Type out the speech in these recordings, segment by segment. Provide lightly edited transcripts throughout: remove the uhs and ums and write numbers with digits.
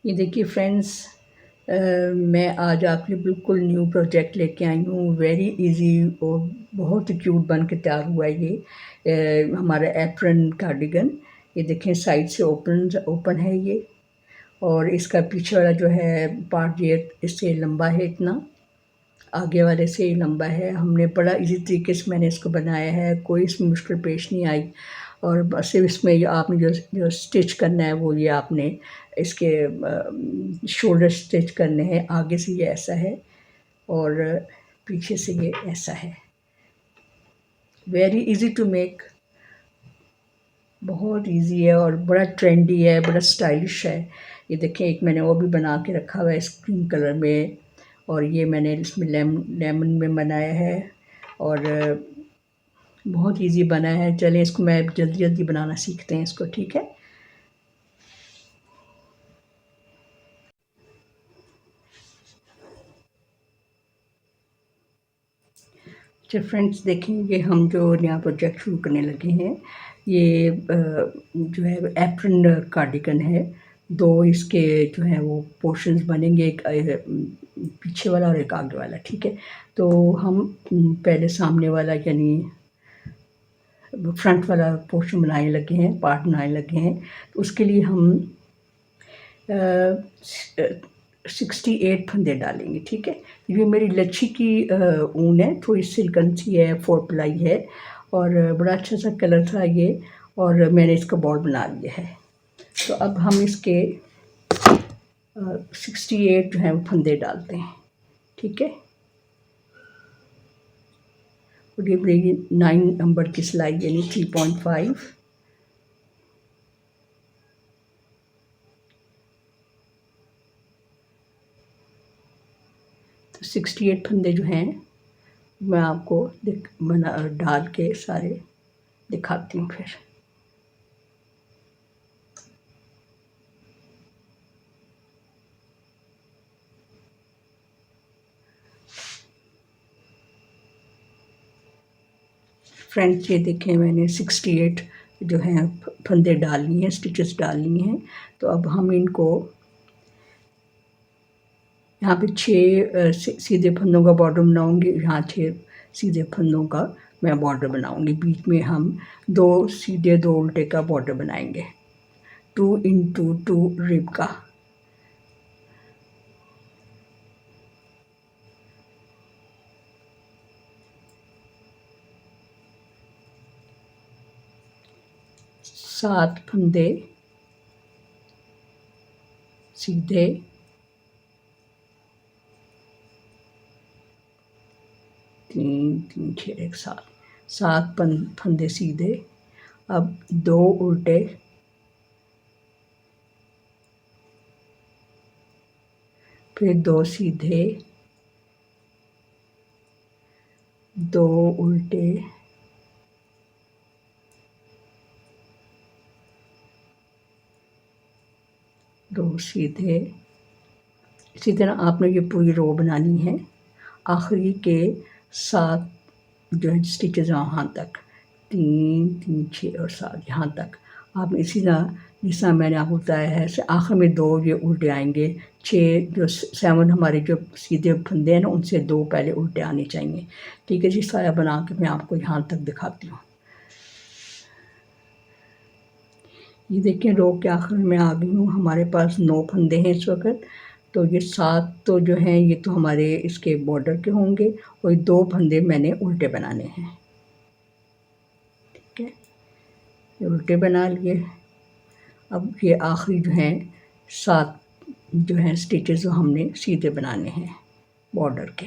ये देखिए फ्रेंड्स, मैं आज आपके लिए बिल्कुल न्यू प्रोजेक्ट लेके आई हूँ। वेरी इजी और बहुत ही क्यूट बन के तैयार हुआ है ये हमारा एप्रन कार्डिगन। ये देखें साइड से ओपन है ये, और इसका पीछे वाला जो है पार्ट ये इससे लंबा है, इतना आगे वाले से ही लंबा है। हमने बड़ा इजी तरीके से मैंने इसको बनाया है, कोई इसमें मुश्किल पेश नहीं आई। और बस सिर्फ इसमें आपने जो स्टिच करना है वो ये आपने इसके शोल्डर स्टिच करने हैं। आगे से ये ऐसा है और पीछे से ये ऐसा है। वेरी इजी टू मेक, बहुत इजी है और बड़ा ट्रेंडी है, बड़ा स्टाइलिश है। ये देखें, एक मैंने वो भी बना के रखा हुआ है स्क्रीन कलर में, और ये मैंने इसमें लेमन में बनाया है और बहुत इजी बना है। चलें इसको मैं जल्दी जल्दी बनाना सीखते हैं इसको, ठीक है। अच्छा फ्रेंड्स, देखेंगे हम जो नया प्रोजेक्ट शुरू करने लगे हैं, ये जो है एप्रन कार्डिगन है। दो इसके जो है वो पोर्शंस बनेंगे, एक पीछे वाला और एक आगे वाला, ठीक है। तो हम पहले सामने वाला यानी फ्रंट वाला पोर्शन बनाने लगे हैं, पार्ट बनाने लगे हैं। तो उसके लिए हम 68 फंदे डालेंगे, ठीक है। ये मेरी लच्छी की ऊन है, थोड़ी सिल्कन सी है, 4 प्लाई है, और बड़ा अच्छा सा कलर था ये, और मैंने इसका बॉल बना लिया है। तो अब हम इसके 68 जो है वो फंदे डालते हैं, ठीक है। और ये मेरी 9 नंबर की सिलाई यानी 3.5। तो 68 फंदे जो हैं मैं आपको डाल के सारे दिखाती हूँ फिर। फ्रेंड्स, ये देखें मैंने 68 जो हैं फंदे डाल लिए हैं, स्टिचेस डाल लिए हैं। तो अब हम इनको यहाँ पे 6 सीधे फंदों का बॉर्डर बनाऊंगी, यहाँ 6 सीधे फंदों का मैं बॉर्डर बनाऊंगी। बीच में हम 2 सीधे 2 उल्टे का बॉर्डर बनाएंगे, 2 into 2 रिब का। सात फंदे सीधे, 3 3 6 1 7 फंदे सीधे। अब 2 उल्टे, फिर 2 सीधे, 2 उल्टे, 2 सीधे। इसी तरह आपने ये पूरी रो बनानी है, आखिरी के 7 जो है स्टिचेस यहाँ तक, 3 3 6 और 7 यहाँ तक। आप इसी तरह जिस तरह मैंने आपको बताया है, आखिर में 2 ये उल्टे आएंगे। 6 जो 7 हमारे जो सीधे फंदे हैं ना, उनसे 2 पहले उल्टे आने चाहिए, ठीक है जी। सारा बना के मैं आपको यहाँ तक दिखाती हूँ। ये देखिए, रो के आखिर में आ गई हूँ। हमारे पास 9 फंदे हैं इस वक्त। तो ये 7 तो जो हैं ये तो हमारे इसके बॉर्डर के होंगे, और 2 फंदे मैंने उल्टे बनाने हैं, ठीक है। ये उल्टे बना लिए। अब ये आखिरी जो हैं 7 जो हैं स्टिचेस जो हमने सीधे बनाने हैं बॉर्डर के।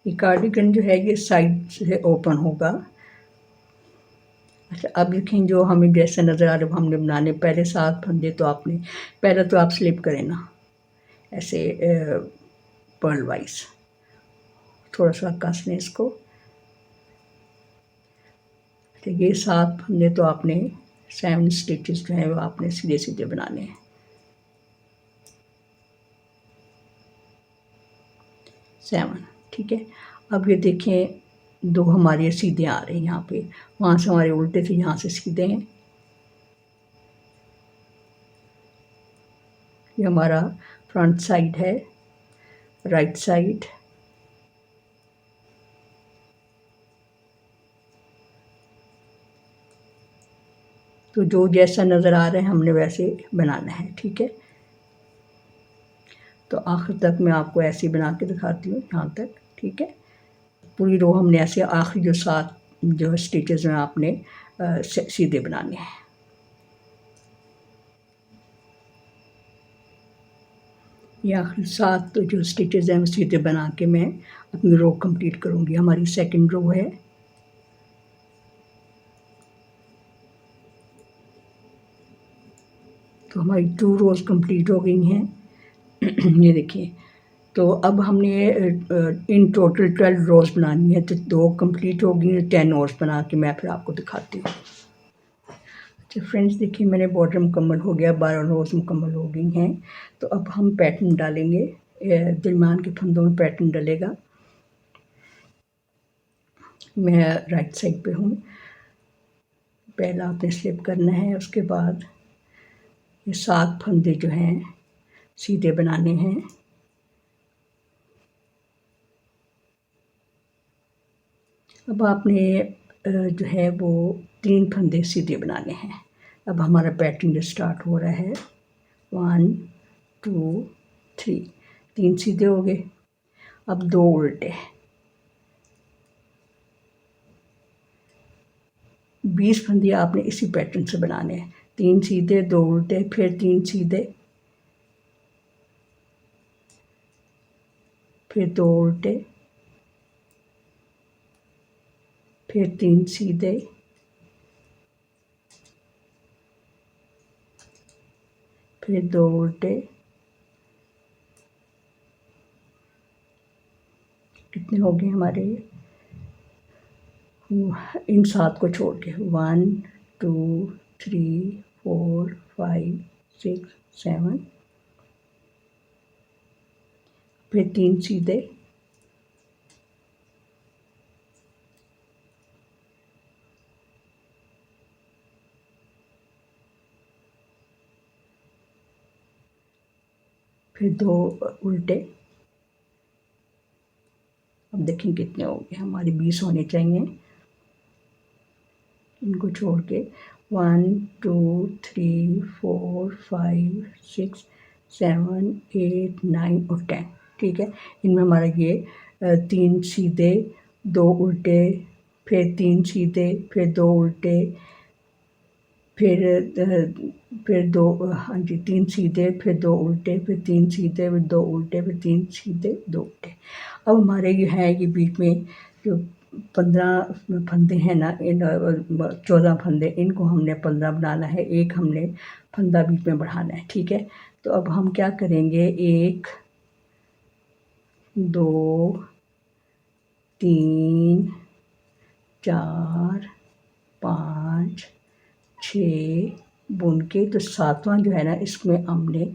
ये कार्डिगन जो है ये साइड से ओपन होगा। अच्छा, अब देखें जो हमें जैसे नज़र आ रहा है हमने बनाने, पहले 7 फंदे तो आपने पहले तो आप स्लिप करें ना ऐसे पर्ल वाइज, थोड़ा सा कस लें इसको। तो ये 7 फंदे तो आपने 7 स्टिचेस जो हैं वो आपने सीधे सीधे बनाने हैं। 7, ठीक है। अब ये देखें 2 हमारे सीधे आ रहे हैं यहाँ पे, वहाँ से हमारे उल्टे थे, यहाँ से सीधे हैं। ये हमारा फ्रंट साइड है, राइट साइड। तो जो जैसा नज़र आ रहा है हमने वैसे बनाना है, ठीक है। तो आखिर तक मैं आपको ऐसे ही बना के दिखाती हूँ, यहाँ तक, ठीक है। पूरी रो हमने ऐसे आखिरी जो 7 जो स्टिचेस में आपने सीधे बनाने हैं। ये आखिरी 7 जो स्टिचेस हैं वो सीधे बना के मैं अपनी रो कंप्लीट करूँगी। हमारी सेकंड रो है। तो हमारी 2 रोज़ कंप्लीट हो गई हैं। ये देखिए, तो अब हमने इन टोटल 12 रोज़ बनानी है, तो 2 कंप्लीट हो गई हैं, 10 और बना के मैं फिर आपको दिखाती हूँ। अच्छा फ्रेंड्स, देखिए मैंने बॉर्डर मुकम्मल हो गया, 12 रोज़ मुकम्मल हो गई हैं। तो अब हम पैटर्न डालेंगे, दरमियान के फंदों में पैटर्न डलेगा। मैं राइट साइड पे हूँ। पहला आपने स्लिप करना है, उसके बाद ये 7 फंदे जो हैं सीधे बनाने हैं। अब आपने जो है वो 3 फंदे सीधे बनाने हैं। अब हमारा पैटर्न जो स्टार्ट हो रहा है, 1 2 3, 3 सीधे हो गए। अब 2 उल्टे, 20 फंदे आपने इसी पैटर्न से बनाने हैं। 3 सीधे, 2 उल्टे, फिर 3 सीधे, फिर 2 उल्टे, फिर 3 सीधे, फिर 2 उल्टे। कितने हो गए हमारे इन 7 को छोड़ के? 1 2 3 4 5 6 7, फिर 3 सीधे, फिर 2 उल्टे। अब देखें कितने हो गए, हमारे 20 होने चाहिए। इनको छोड़ के 1 2 3 4 5 6 7 8 9 और 10, ठीक है। इनमें हमारा ये 3 सीधे, 2 उल्टे, फिर 3 सीधे, फिर 2 उल्टे, फिर 2, हाँ जी, 3 सीधे, फिर 2 उल्टे, फिर 3 सीधे, फिर 2 उल्टे, फिर 3 सीधे, 2 उल्टे। अब हमारे ये हैं, ये बीच में जो 15 फंदे हैं ना, इन 14 फंदे, इनको हमने 15 बनाना है। एक हमने फंदा बीच में बढ़ाना है, ठीक है। तो अब हम क्या करेंगे, 1 2 3 4 5 6 बुन के, तो 7वां जो है ना, इसमें हमने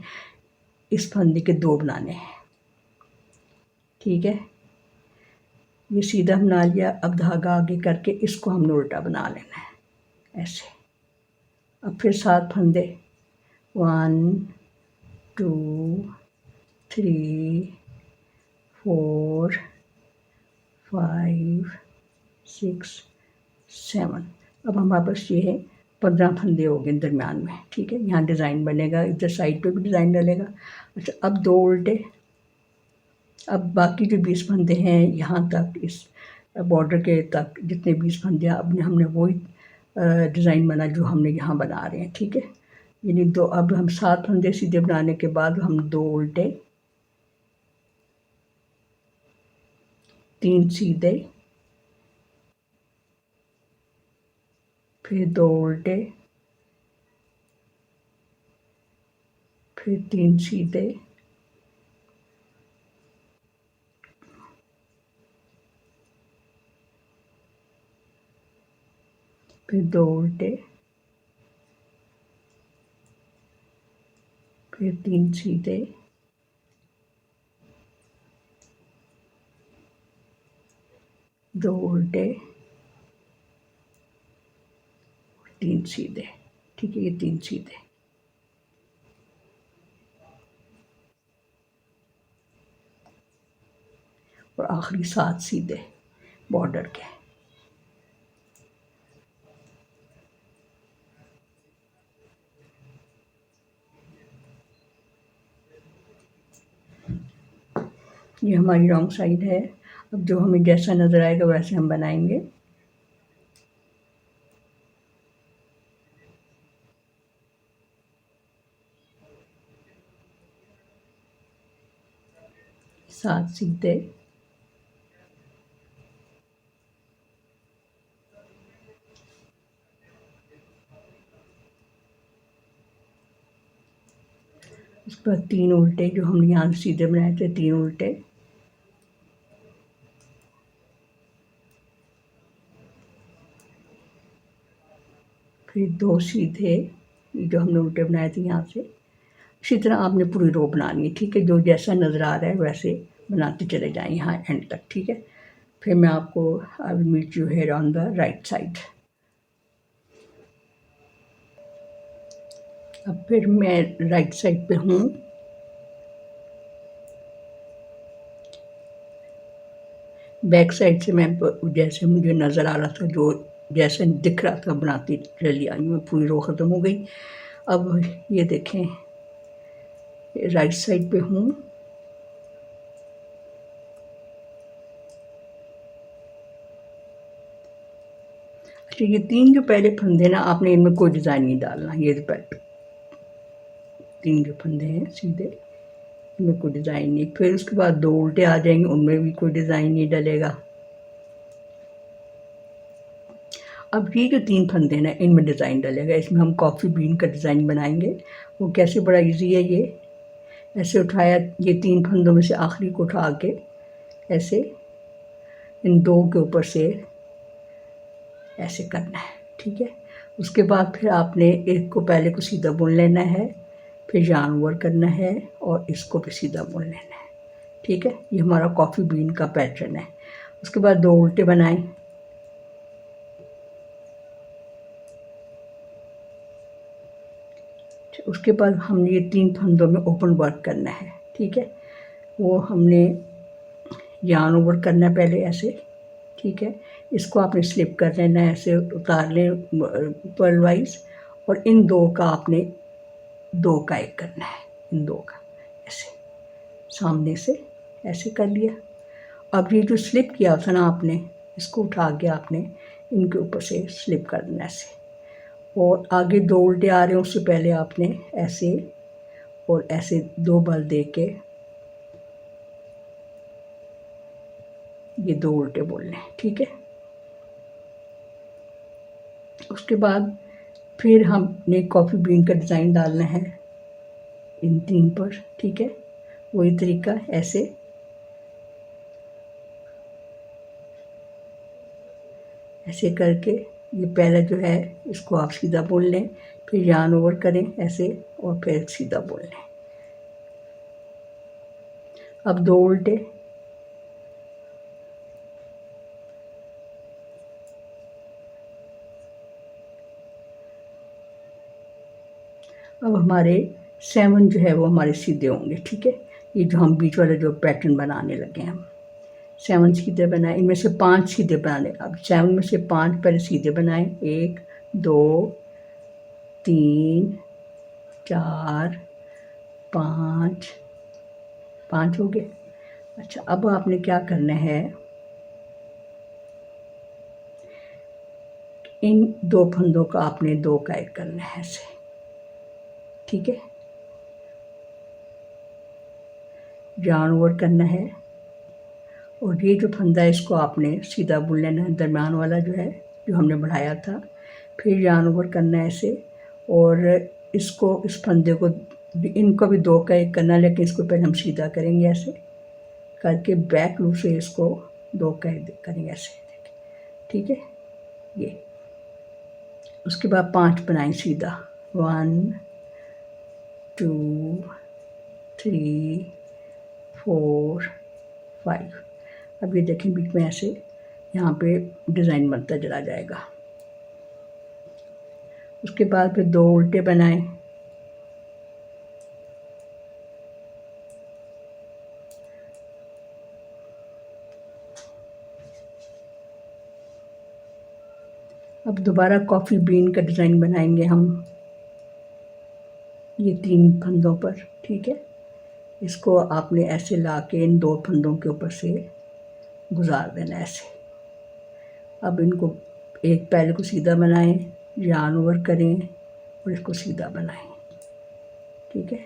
इस फंदे के 2 बनाने हैं, ठीक है। ये सीधा बना लिया। अब धागा आगे करके इसको हमने उल्टा बना लेना है, ऐसे। अब फिर 7 फंदे, 1 2 3 4 5 6 7। अब हमारे पास ये है 15 फंदे हो गए दरमियान में, ठीक है। यहाँ डिज़ाइन बनेगा, इधर साइड पे भी डिज़ाइन डलेगा। अच्छा, अब 2 उल्टे। अब बाकी जो 20 फंदे हैं यहाँ तक, इस बॉर्डर के तक जितने 20 फंदे हैं, अब हमने वही डिज़ाइन बना जो हमने यहाँ बना रहे हैं, ठीक है। यानी दो, अब हम 7 फंदे सीधे बनाने के बाद हम 2 उल्टे, 3 सीधे, फिर 2 उल्टे, फिर 3 सीधे, फिर 2 उल्टे, फिर 3 सीधे, 2 उल्टे, 3 सीधे। ठीक है, ये 3 सीधे। और आखिरी 7 सीधे बॉर्डर के। ये हमारी रॉन्ग साइड है। अब जो हमें जैसा नज़र आएगा वैसे हम बनाएंगे। सात सीधे, उसके बाद 3 उल्टे, जो हमने यहाँ सीधे बनाए थे 3 उल्टे, फिर 2 सीधे, जो हमने उल्टे बनाए थे यहाँ से। इसी तरह आपने पूरी रो बनानी है। ठीक है, जो जैसा नज़र आ रहा है वैसे बनाते चले जाएं यहाँ एंड तक। ठीक है, फिर मैं आपको I will meet you here on the right side. अब फिर मैं राइट साइड पे हूँ। बैक साइड से मैं जैसे मुझे नज़र आ रहा था, जो जैसे दिख रहा था बनाती चली आई हूँ। पूरी रो ख़त्म हो गई। अब ये देखें, राइट साइड पे हूँ। अच्छा, ये 3 जो पहले फंदे ना, आपने इनमें कोई डिज़ाइन नहीं डालना। ये 3 जो फंदे हैं सीधे, इनमें कोई डिज़ाइन नहीं। फिर उसके बाद 2 उल्टे आ जाएंगे, उनमें भी कोई डिज़ाइन नहीं डलेगा। अब ये जो 3 फंदे हैं ना, इनमें डिज़ाइन डलेगा। इसमें हम कॉफ़ी बीन का डिज़ाइन बनाएंगे। वो कैसे, बड़ा इजी है ये। ऐसे उठाया, ये 3 फंदों में से आखिरी को उठा के ऐसे इन 2 के ऊपर से ऐसे करना है। ठीक है, उसके बाद फिर आपने एक को पहले को सीधा बुन लेना है, फिर yarn ओवर करना है और इसको भी सीधा बुन लेना है। ठीक है, ये हमारा कॉफ़ी बीन का पैटर्न है। उसके बाद 2 उल्टे बनाएं। उसके बाद हमने ये 3 फंदों में ओपन वर्क करना है। ठीक है, वो हमने yarn ओवर करना है पहले ऐसे। ठीक है, इसको आपने स्लिप कर लेना है, ऐसे उतार लें पर्ल वाइज। और इन 2 का आपने 2 का एक करना है, इन 2 का ऐसे सामने से ऐसे कर लिया। अब ये जो स्लिप किया था ना आपने, इसको उठा के आपने इनके ऊपर से स्लिप कर देना ऐसे। और आगे 2 उल्टे आ रहे हैं, उससे पहले आपने ऐसे और ऐसे 2 बल दे के ये 2 उल्टे बोलने हैं। ठीक है, उसके बाद फिर हमने कॉफ़ी बीन का डिज़ाइन डालना है इन 3 पर। ठीक है, वही तरीका ऐसे ऐसे करके ये पहला जो है इसको आप सीधा बोल लें, फिर yarn ओवर करें ऐसे और फिर सीधा बोल लें। अब 2 उल्टे, अब हमारे 7 जो है वो हमारे सीधे होंगे। ठीक है, ये जो हम बीच वाला जो पैटर्न बनाने लगे हैं, हम 7 सीधे बनाए। इनमें से 5 सीधे बनाने। अब 7 में से 5 पहले सीधे बनाएं। 1 2 3 4 5 5 हो गए। अच्छा, अब आपने क्या करना है, इन 2 फंदों का आपने 2 का एक करना है ऐसे। ठीक है, yarn ओवर करना है और ये जो फंदा है इसको आपने सीधा बुन लेना है, दरम्यान वाला जो है जो हमने बढ़ाया था। फिर yarn ओवर करना है ऐसे और इसको, इस फंदे को, इनको भी 2 का एक करना है, लेकिन इसको पहले हम सीधा करेंगे ऐसे करके, बैक लूप से इसको 2 का एक करेंगे ऐसे। ठीक है, ये उसके बाद 5 बनाएं सीधा। 1 2 3 4 5। अब ये देखें बीच में ऐसे यहाँ पे डिज़ाइन बनता चला जाएगा। उसके बाद फिर 2 उल्टे बनाएं। अब दोबारा कॉफ़ी बीन का डिज़ाइन बनाएंगे हम, ये 3 फंदों पर, ठीक है। इसको आपने ऐसे ला के इन 2 फंदों के ऊपर से गुजार देना ऐसे। अब इनको एक पहले को सीधा बनाएं, यार्न ओवर करें और इसको सीधा बनाएं, ठीक है।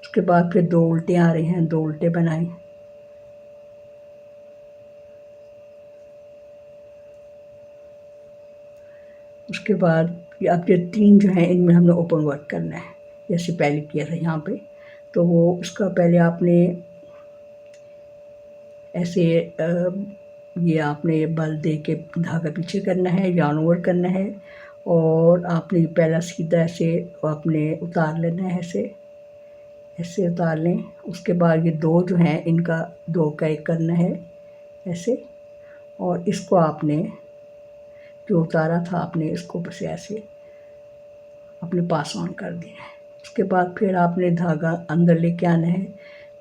उसके बाद फिर 2 उल्टे आ रहे हैं, 2 उल्टे बनाएं। उसके बाद अब ये 3 जो हैं इनमें हमने ओपन वर्क करना है, जैसे पहले किया था यहाँ पे। तो वो उसका पहले आपने ऐसे ये आपने बल दे के धागा पीछे करना है, यार्न ओवर करना है, और आपने पहला सीधा ऐसे आपने उतार लेना है, ऐसे ऐसे उतार लें। उसके बाद ये 2 जो हैं इनका 2 का 1 करना है ऐसे, और इसको आपने जो उतारा था आपने इसको बस ऐसे अपने पास ऑन कर दिया है। उसके बाद फिर आपने धागा अंदर लेके आना है,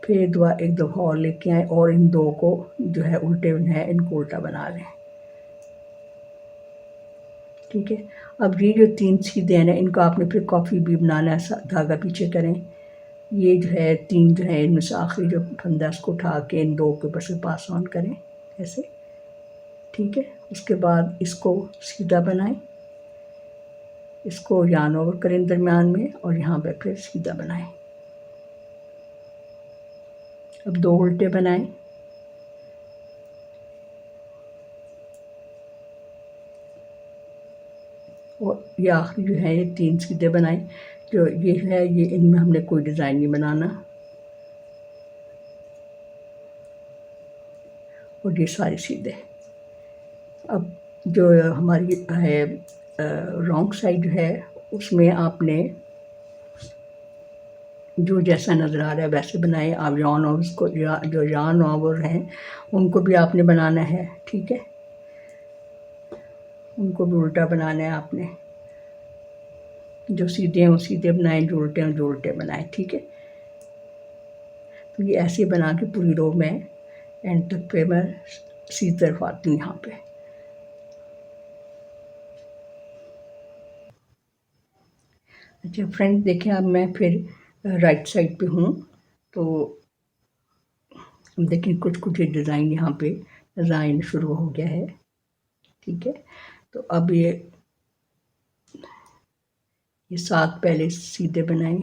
फिर एक दफ़ा और लेके आए और इन 2 को जो है उल्टे हैं इनको उल्टा बना लें, ठीक है। अब ये जो 3 सीधे हैं ना इनको आपने फिर कॉफ़ी भी बनाना है, धागा पीछे करें। ये जो है 3 जो है इनमें से आखिरी जो फंदा उसको उठा के इन 2 के ऊपर से पास ऑन करें ऐसे, ठीक है। उसके बाद इसको सीधा बनाएं, इसको यार्न ओवर करें दरमियान में और यहाँ पे फिर सीधा बनाएं। अब 2 उल्टे बनाएं, और ये आखिरी जो है ये 3 सीधे बनाएं। जो ये है ये इनमें हमने कोई डिज़ाइन नहीं बनाना, और ये सारे सीधे। अब जो हमारी है रॉन्ग साइड है उसमें आपने जो जैसा नज़र आ रहा है वैसे बनाएं। आप यार्न ओवर्स को जो यार्न ओवर हैं उनको भी आपने बनाना है, ठीक है। उनको भी उल्टा बनाना है आपने, जो सीधे हैं वो सीधे बनाएं, जो उल्टे हैं जो उल्टे बनाएं, ठीक है। तो ये ऐसे बना के पूरी रो में एंड तक पे मैं सीधी तरफ आती हूँ यहाँ पे। अच्छा फ्रेंड्स देखें, अब मैं फिर राइट साइड पे हूँ, तो देखिए कुछ कुछ डिज़ाइन यहाँ पे डिज़ाइन शुरू हो गया है, ठीक है। तो अब ये 7 पहले सीधे बनाएं,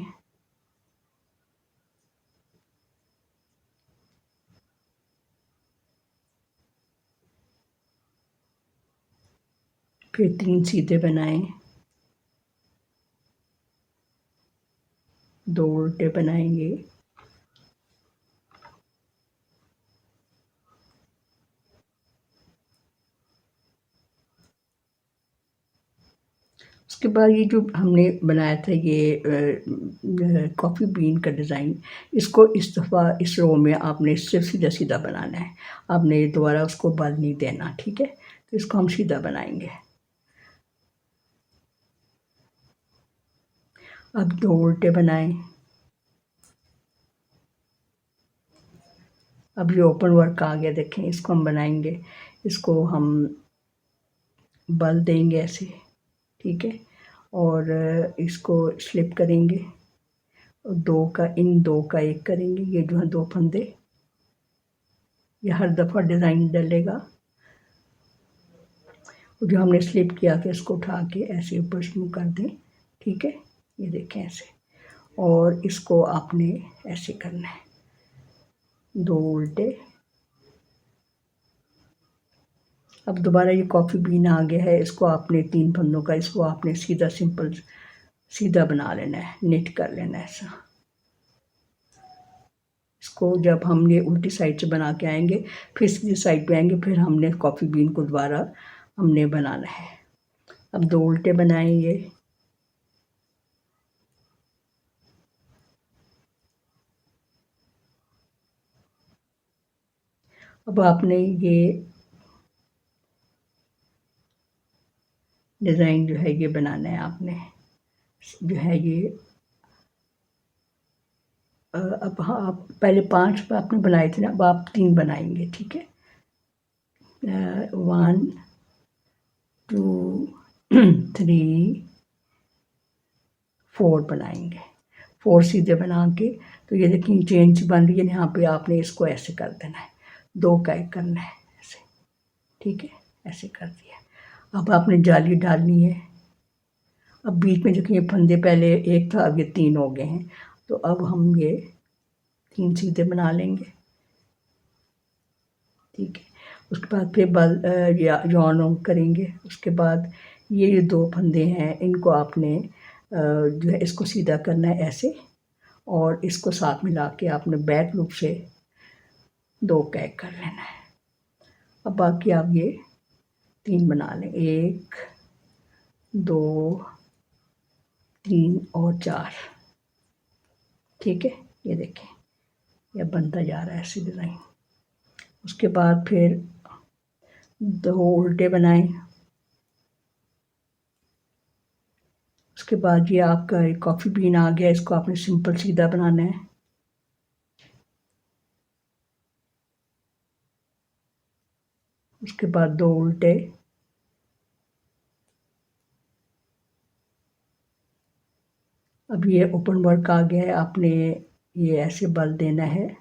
फिर 3 सीधे बनाएं, 2 उल्टे बनाएंगे, उसके बाद ये जो हमने बनाया था ये कॉफ़ी बीन का डिज़ाइन, इसको इस दफ़ा इस रो में आपने सिर्फ सीधा सीधा बनाना है, आपने दोबारा उसको बल नहीं देना, ठीक है। तो इसको हम सीधा बनाएंगे। अब 2 उल्टे बनाएं। अब ये ओपन वर्क आ गया, देखें इसको हम बनाएंगे, इसको हम बल देंगे ऐसे, ठीक है, और इसको स्लिप करेंगे और 2 का 1 करेंगे। ये जो है 2 फंदे, ये हर दफ़ा डिज़ाइन डलेगा। जो हमने स्लिप किया था इसको उठा के ऐसे ऊपर स्मूथ कर दें, ठीक है। ये देखें ऐसे, और इसको आपने ऐसे करना है, 2 उल्टे। अब दोबारा ये कॉफ़ी बीन आ गया है, इसको आपने 3 फंदों का, इसको आपने सीधा सिंपल सीधा बना लेना है, निट कर लेना है ऐसा। इसको जब हम ये उल्टी साइड से बना के आएंगे फिर सीधी साइड पे आएंगे, फिर हमने कॉफ़ी बीन को दोबारा हमने बनाना है। अब 2 उल्टे बनाएंगे, अब आपने ये डिज़ाइन जो है ये बनाना है आपने। जो है ये अब हाँ, आप पहले 5 आपने बनाए थे ना, अब आप 3 बनाएंगे, ठीक है। 1 2 3 4 बनाएंगे। 4 सीधे बना के, तो ये देखिए चेन सी बन रही है, यहाँ पे आपने इसको ऐसे कर देना है, 2 का एक करना है ऐसे, ठीक है, ऐसे कर दिया। अब आपने जाली डालनी है। अब बीच में देखिए फंदे पहले एक था, अब ये 3 हो गए हैं, तो अब हम ये 3 सीधे बना लेंगे, ठीक है। उसके बाद फिर जॉन ऑन करेंगे। उसके बाद ये 2 फंदे हैं, इनको आपने जो है इसको सीधा करना है ऐसे, और इसको साथ मिला के आपने बैक लूप से 2 कैक कर लेना है। अब बाकी आप ये 3 बना लें, 1 2 3 और 4, ठीक है। ये देखें, यह बनता जा रहा है ऐसे डिज़ाइन। उसके बाद फिर 2 उल्टे बनाएं। उसके बाद ये आपका एक कॉफ़ी बीन आ गया, इसको आपने सिंपल सीधा बनाना है। उसके बाद 2 उल्टे, अब ये ओपन वर्क आ गया है, आपने ये ऐसे बल देना है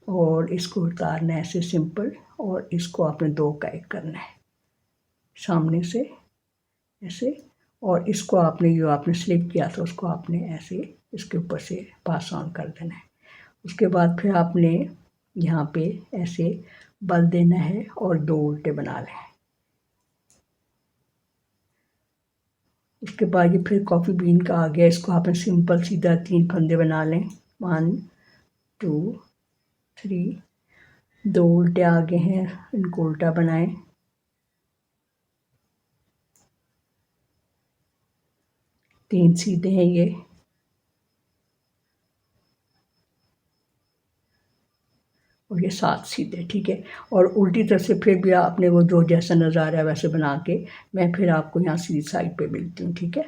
और इसको उतारना है ऐसे सिंपल, और इसको आपने 2 का एक करना है सामने से ऐसे, और इसको आपने जो आपने स्लिप किया था उसको आपने ऐसे इसके ऊपर से पास ऑन कर देना है। उसके बाद फिर आपने यहाँ पे ऐसे बल देना है और 2 उल्टे बना लें। उसके बाद ये फिर कॉफ़ी बीन का आ गया, इसको आपने सिंपल सीधा 3 फंदे बना लें, 1 2 3, 2 उल्टे आगे हैं, इनको उल्टा बनाएं, 3 सीधे हैं ये, और ये 7 सीधे, ठीक है। और उल्टी तरफ से फिर भी आपने वो जो जैसा नज़र आ रहा है वैसे बना के मैं फिर आपको यहाँ सीधी साइड पे मिलती हूँ, ठीक है।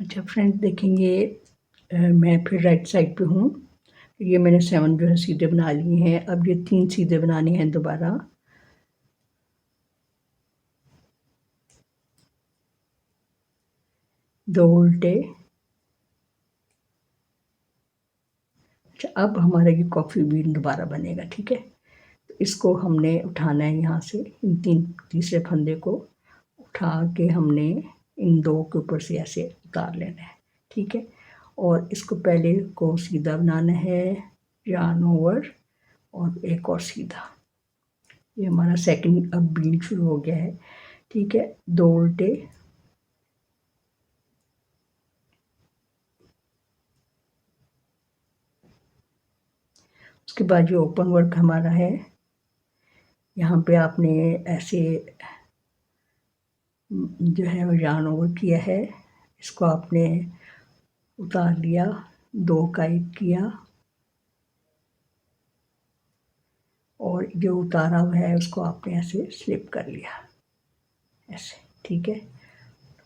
अच्छा फ्रेंड्स, देखेंगे मैं फिर राइट साइड पे हूँ। ये मैंने 7 जो है सीधे बना लिए हैं। अब ये 3 सीधे बनाने हैं दोबारा, दो उल्टे। अच्छा, अब हमारा ये कॉफ़ी बीन दोबारा बनेगा, ठीक है। तो इसको हमने उठाना है यहाँ से, इन तीसरे फंदे को उठा के हमने इन 2 के ऊपर से ऐसे उतार लेना है, ठीक है। और इसको पहले को सीधा बनाना है, yarn ओवर, और एक और सीधा। ये हमारा सेकंड अब बीन शुरू हो गया है, ठीक है। 2 उल्टे, उसके बाद जो ओपन वर्क हमारा है, यहाँ पे आपने ऐसे जो है वो yarn ओवर किया है, इसको आपने उतार लिया, 2 का एक किया, और जो उतारा हुआ है उसको आपने ऐसे स्लिप कर लिया ऐसे, ठीक है।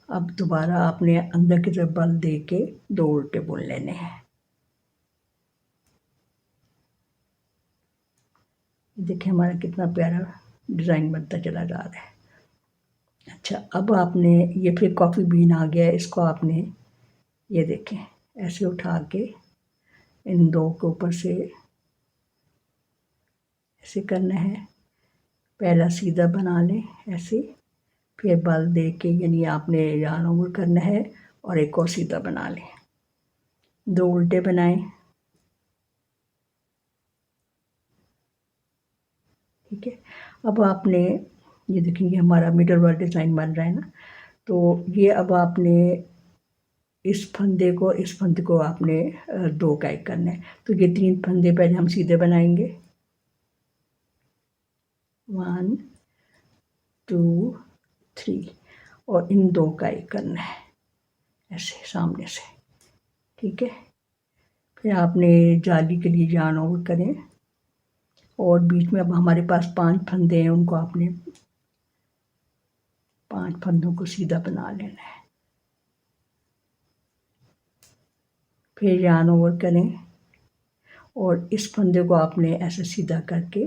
अब दोबारा आपने अंदर की तरफ बल दे के 2 उल्टे बुन लेने हैं। देखिए हमारा कितना प्यारा डिज़ाइन बनता चला जा रहा है। अच्छा, अब आपने ये फिर कॉफ़ी बीन आ गया है, इसको आपने ये देखें ऐसे उठा के इन 2 के ऊपर से ऐसे करना है। पहला सीधा बना लें ऐसे, फिर बल दे के यानी आपने yarn ओवर करना है और एक और सीधा बना लें, 2 उल्टे बनाएं, ठीक है। अब आपने ये देखेंगे हमारा मिडल वाला डिज़ाइन बन रहा है ना, तो ये अब आपने इस फंदे को आपने 2 का एक करना है। तो ये 3 फंदे पहले हम सीधे बनाएंगे, 1 2 3, और इन 2 का एक करना है ऐसे सामने से, ठीक है। फिर आपने जाली के लिए yarn ओवर करें, और बीच में अब हमारे पास 5 फंदे हैं, उनको आपने 5 फंदों को सीधा बना लेना है। फिर यार्न ओवर करें और इस फंदे को आपने ऐसे सीधा करके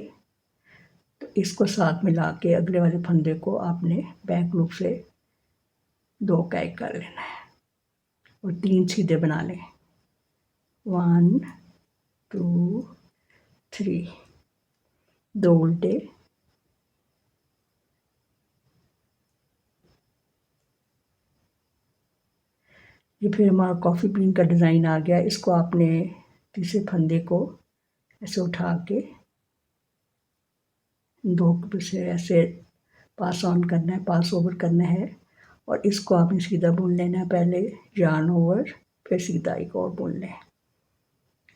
तो इसको साथ मिला के अगले वाले फंदे को आपने बैक लूप से 2 कैग कर लेना है और 3 सीधे बना लें। 1 2 3, 2 उल्टे, ये फिर हमारा कॉफ़ी बीन का डिज़ाइन आ गया। इसको आपने तीसरे फंदे को ऐसे उठा के 2 से ऐसे पास ऑन करना है, पास ओवर करना है और इसको आपने सीधा बुन लेना है। पहले यार्न ओवर, फिर सीधा एक और बुन लें,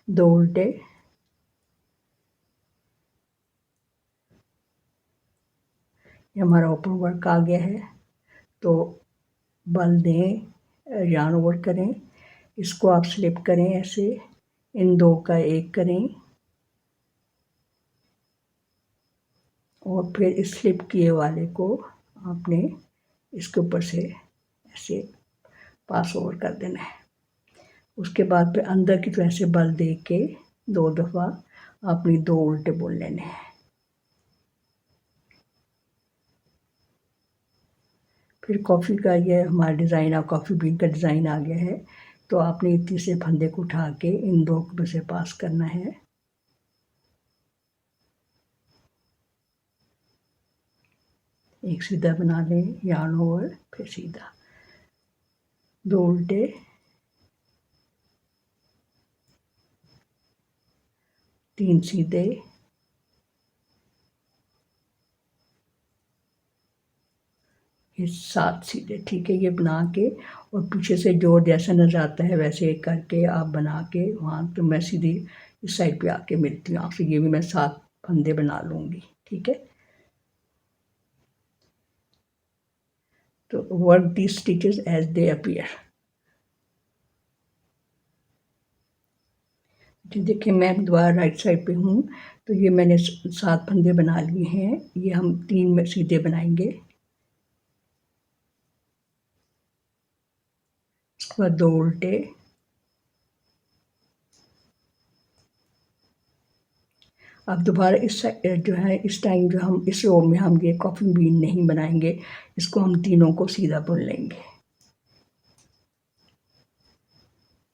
2 उल्टे, ये हमारा ओपन वर्क आ गया है। तो बल दें, यार्न ओवर करें, इसको आप स्लिप करें ऐसे, इन 2 का एक करें और फिर इस स्लिप किए वाले को आपने इसके ऊपर से ऐसे पास ओवर कर देना है। उसके बाद फिर अंदर की तरफ से बल दे के 2 दफ़ा आपने 2 उल्टे बुन लेने हैं। फिर कॉफ़ी का ये हमारा डिज़ाइन, कॉफ़ी बीन का डिज़ाइन आ गया है। तो आपने तीसरे फंदे को उठा के इन 2 में से पास करना है। एक सीधा बना लें, यार्न ओवर, फिर सीधा, 2 उल्टे, 3 सीधे, ये 7 सीधे। ठीक है, ये बना के और पीछे से जोड़ जैसा नज़र आता है वैसे करके आप बना के वहाँ, तो मैं सीधी इस साइड पे आके मिलती हूँ आपसे। ये भी मैं 7 फंदे बना लूँगी। ठीक है, तो work these stitches as they appear. देखिए मैं दोबारा राइट साइड पे हूँ, तो ये मैंने 7 फंदे बना लिए हैं। ये हम 3 में सीधे बनाएंगे, उसके बाद 2 उल्टे, अब दोबारा इस जो है इस टाइम जो हम इस रो में हम ये कॉफ़ी बीन नहीं बनाएंगे, इसको हम तीनों को सीधा बुन लेंगे।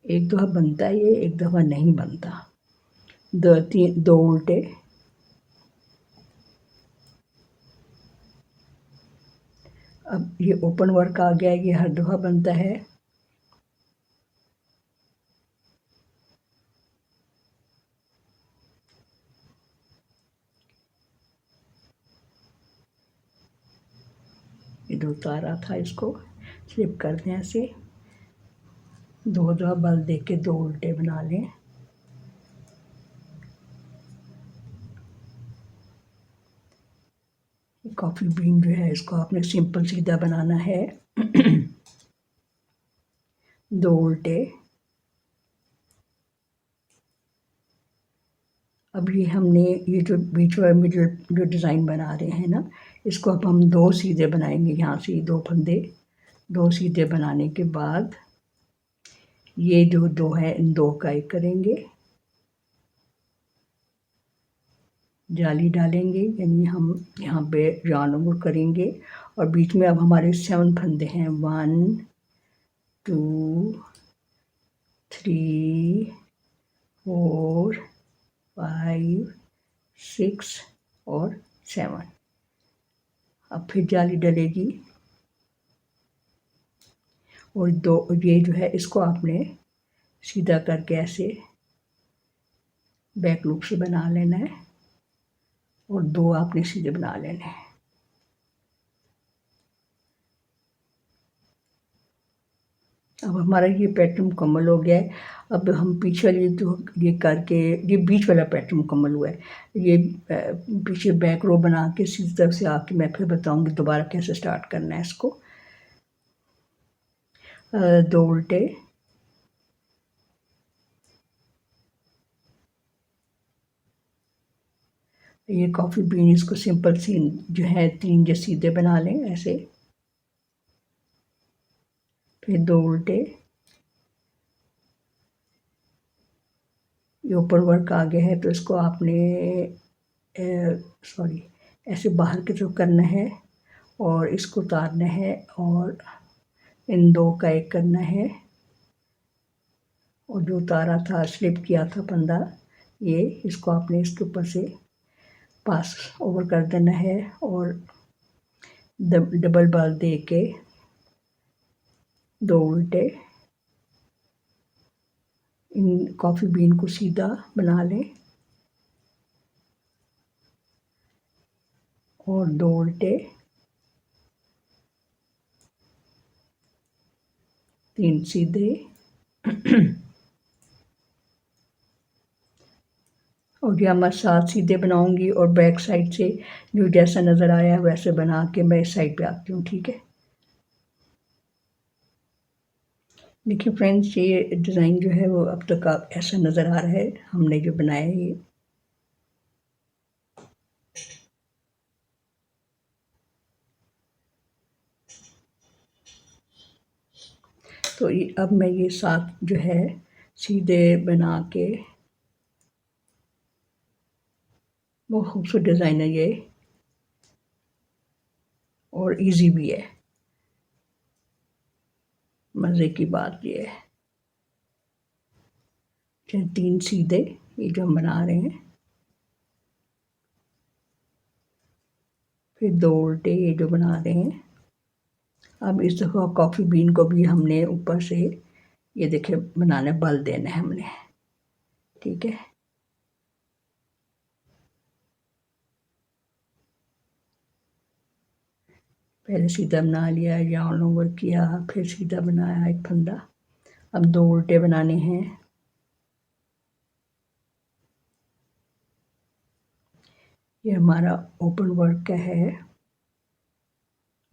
एक दफ़ा बनता है ये, एक दफ़ा नहीं बनता। 2 उल्टे, अब ये ओपन वर्क आ गया है, ये हर दफ़ा बनता है। ये 2 तारा था, इसको स्लिप कर दें ऐसे, 2 दफ़ा बल दे के 2 उल्टे बना लें। कॉफ़ी बीन जो है इसको आपने सिंपल सीधा बनाना है। 2 उल्टे, अब ये हमने ये जो बीच में जो डिज़ाइन बना रहे हैं ना, इसको अब हम 2 सीधे बनाएंगे। यहाँ से 2 फंदे, 2 सीधे बनाने के बाद ये जो 2 है इन 2 का एक करेंगे, जाली डालेंगे, यानी हम यहाँ पे यार्न ओवर करेंगे और बीच में अब हमारे 7 फंदे हैं, 1 2 3 4 5 6 और 7। अब फिर जाली डलेगी और 2 ये जो है इसको आपने सीधा करके ऐसे बैक लूप से बना लेना है और 2 आपने सीधे बना लेने हैं। अब हमारा ये पैटर्न मुकम्मल हो गया है। अब हम पीछे वाली जो ये करके ये बीच वाला पैटर्न मुकम्मल हुआ है। ये पीछे बैक रो बना के सीधी तरफ से आके मैं फिर बताऊंगी दोबारा कैसे स्टार्ट करना है इसको। 2 उल्टे, ये कॉफ़ी बीन, इसको सिंपल सी जो है 3 जो सीधे बना लें ऐसे, फिर 2 उल्टे, ये ऊपर वर्क आ गया है तो इसको आपने सॉरी ऐसे बाहर की तरफ करना है और इसको उतारना है और इन दो का एक करना है और जो उतारा था स्लिप किया था फंदा ये इसको आपने इसके ऊपर से पास ओवर कर देना है और डबल बाल दे के 2 उल्टे इन कॉफ़ी बीन को सीधा बना लें और 2 उल्टे 3 सीधे और यहाँ मैं 7 सीधे बनाऊंगी और बैक साइड से जो जैसा नज़र आया वैसे बना के मैं इस साइड पे आती हूँ। ठीक है, देखिए फ्रेंड्स, ये डिज़ाइन जो है वो अब तक आप ऐसा नज़र आ रहा है हमने जो बनाया है ये। तो ये अब मैं ये 7 जो है सीधे बना के, बहुत खूबसूरत डिज़ाइन है ये और इजी भी है। मज़े की बात ये है, 3 सीधे ये जो हम बना रहे हैं, फिर 2 उल्टे ये जो बना रहे हैं। अब इस दफ़ा कॉफ़ी बीन को भी हमने ऊपर से ये देखिए बनाने बल देना है हमने। ठीक है, पहले सीधा बना लिया, राउंड ओवर किया, फिर सीधा बनाया एक फंदा। अब 2 उल्टे बनाने हैं। ये हमारा ओपन वर्क का है,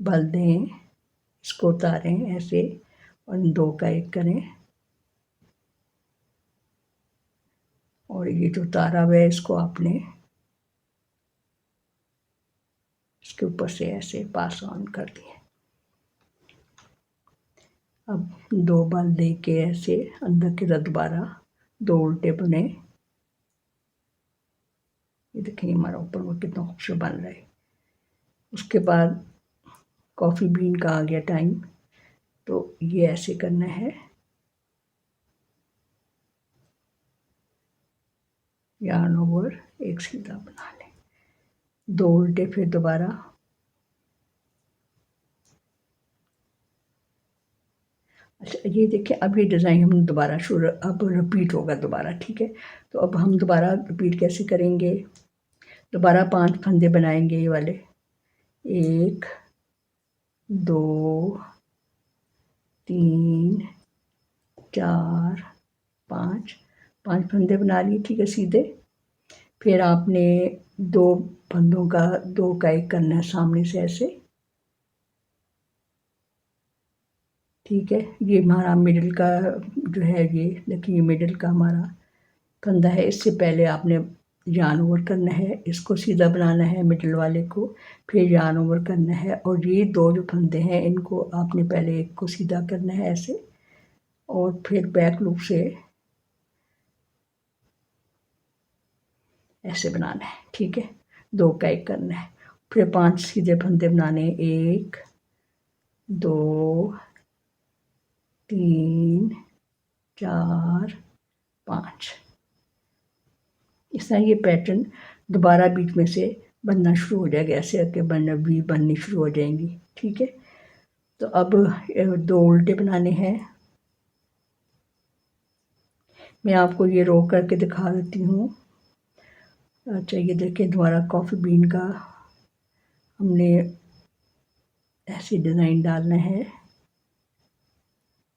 बल दें, इसको उतारें ऐसे और इन 2 का एक करें और ये जो उतारा हुआ है इसको आपने इसके ऊपर से ऐसे पास ऑन कर दिए। अब 2 बल दे के ऐसे अंदर की तरफ दोबारा 2 उल्टे बने। ये देखिए हमारा ऊपर वो कितना खूबसूरत बन रहा है। उसके बाद कॉफ़ी बीन का आ गया टाइम, तो ये ऐसे करना है, यार्न ओवर एक सीधा बना लें, 2 उल्टे फिर दोबारा, अच्छा ये देखिए अब ये डिज़ाइन हम दोबारा शुरू अब रिपीट होगा दोबारा। ठीक है, तो अब हम दोबारा रिपीट कैसे करेंगे, दोबारा 5 फंदे बनाएंगे ये वाले, 1 2 3 4 5 फंदे बना लिए। ठीक है, सीधे। फिर आपने 2 फंदों का 2 का एक करना है सामने से ऐसे। ठीक है, ये हमारा मिडिल का जो है, ये देखिए मिडिल का हमारा फंदा है। इससे पहले आपने यार्न ओवर करना है, इसको सीधा बनाना है मिडिल वाले को, फिर यार्न ओवर करना है और ये 2 जो फंदे हैं इनको आपने पहले एक को सीधा करना है ऐसे और फिर बैक लूप से ऐसे बनाना है। ठीक है, 2 का एक करना है, फिर 5 सीधे फंदे बनाने हैं, 1 2 3 4 5। इस तरह ये पैटर्न दोबारा बीच में से बनना शुरू हो जाएगा, ऐसे करके बननी शुरू हो जाएंगी। ठीक है, तो अब 2 उल्टे बनाने हैं। मैं आपको ये रोक करके दिखा देती हूँ। अच्छा ये देखिए दोबारा कॉफ़ी बीन का हमने ऐसे डिज़ाइन डालना है,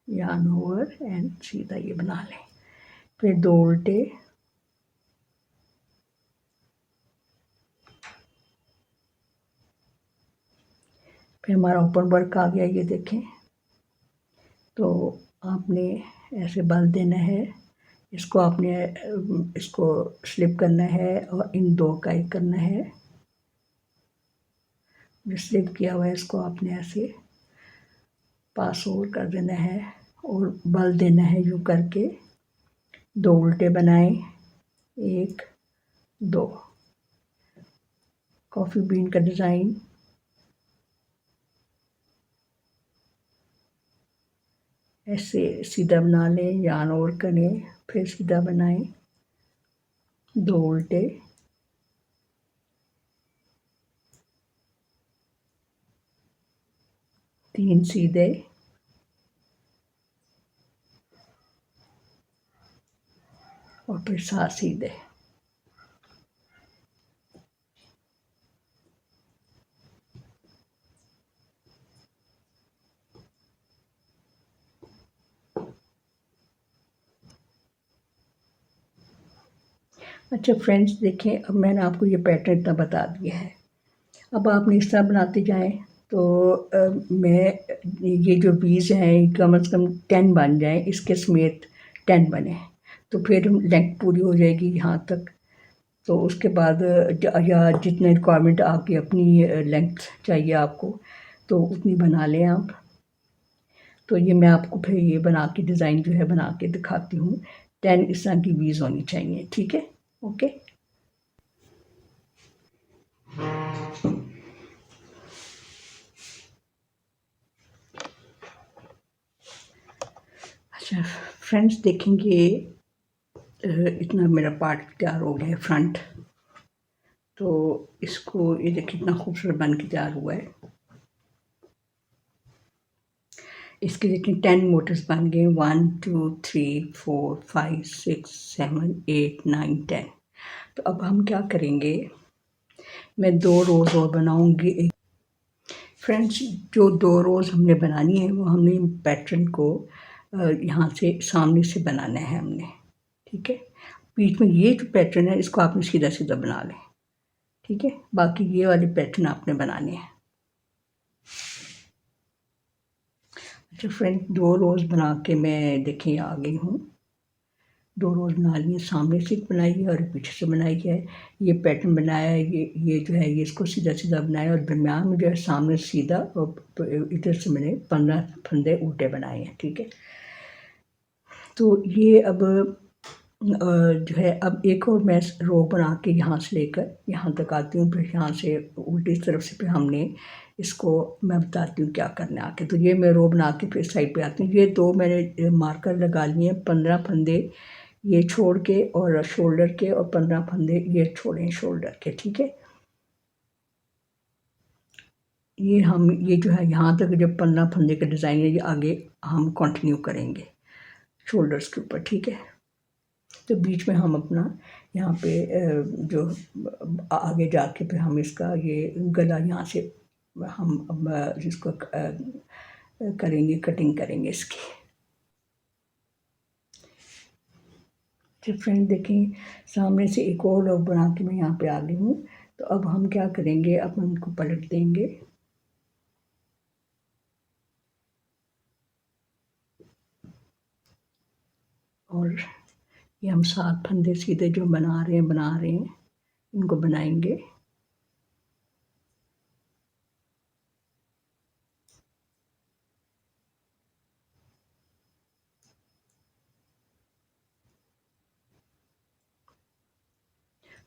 यार्न ओवर एंड सीधा ये बना लें, फिर 2 उल्टे, फिर हमारा ओपन वर्क आ गया ये देखें। तो आपने ऐसे बल देना है, इसको आपने इसको स्लिप करना है और इन 2 का एक करना है, जो स्लिप किया हुआ है इसको आपने ऐसे पास और कर देना है और बल देना है यूँ करके। 2 उल्टे बनाए, 1 2। कॉफ़ी बीन का डिज़ाइन ऐसे सीधा बना लें, यान और करें, फिर सीधा बनाएं, 2 उल्टे, 3 सीधे और फिर 7 सीधे। अच्छा फ्रेंड्स, देखें अब मैंने आपको ये पैटर्न इतना बता दिया है। अब आपने इस तरह बनाते जाएं तो मैं ये जो बीज हैं कम से कम 10 बन जाएं, इसके समेत 10 बने, तो फिर लेंथ पूरी हो जाएगी यहाँ तक। तो उसके बाद या जितने रिक्वायरमेंट आपकी अपनी लेंथ चाहिए आपको, तो उतनी बना लें आप। तो ये मैं आपको फिर ये बना के डिज़ाइन जो है बना के दिखाती हूँ। 10 इस तरह की बीज होनी चाहिए, ठीक है, ओके। अच्छा फ्रेंड्स, देखेंगे इतना मेरा पार्ट तैयार हो गया है फ्रंट। तो इसको ये देखिए कितना खूबसूरत बन के तैयार हुआ है। इसके देखिए 10 मोटिव्स बन गए, 1 2 3 4 5 6 7 8 9 10। तो अब हम क्या करेंगे, मैं 2 रोज़ और बनाऊंगी। फ्रेंड्स, जो 2 रोज़ हमने बनानी है वो हमने पैटर्न को यहाँ से सामने से बनाना है हमने, ठीक है। बीच में ये जो पैटर्न है इसको आपने सीधा सीधा बना लें, ठीक है। बाकी ये वाले पैटर्न आपने बनाने हैं। अच्छा फ्रेंड, 2 रोज़ बना के मैं देखिए आ गई हूँ। 2 रोज़ बना लिए, सामने से बनाई है और पीछे से बनाई है। ये पैटर्न बनाया है, ये जो है ये इसको सीधा सीधा बनाया और दरम्यान में जो है सामने सीधा और इधर से मैंने 15 फंदे उल्टे बनाए हैं, ठीक है। तो ये अब जो है अब एक और मैं रो बना के यहाँ से लेकर यहाँ तक आती हूँ, फिर यहाँ से उल्टी तरफ से फिर हमने इसको मैं बताती हूँ क्या करना है आके। तो ये मैं रो बना के फिर साइड पे आती हूँ। ये 2 मैंने मार्कर लगा लिए हैं, 15 फंदे ये छोड़ के और शोल्डर के, और 15 फंदे ये छोड़े शोल्डर के, ठीक है। ये हम ये जो है यहाँ तक जब 15 फंदे का डिज़ाइन है ये आगे हम कंटिन्यू करेंगे शोल्डर्स के ऊपर, ठीक है। तो बीच में हम अपना यहाँ पे जो आगे जाके फिर हम इसका ये गला यहाँ से हम जिसको करेंगे, कटिंग करेंगे इसकी। तो फ्रेंड देखें, सामने से एक और लोग बना के मैं यहाँ पे आ गई हूँ। तो अब हम क्या करेंगे, अब हम इनको पलट देंगे और ये हम 7 फंदे सीधे जो बना रहे हैं इनको बनाएंगे।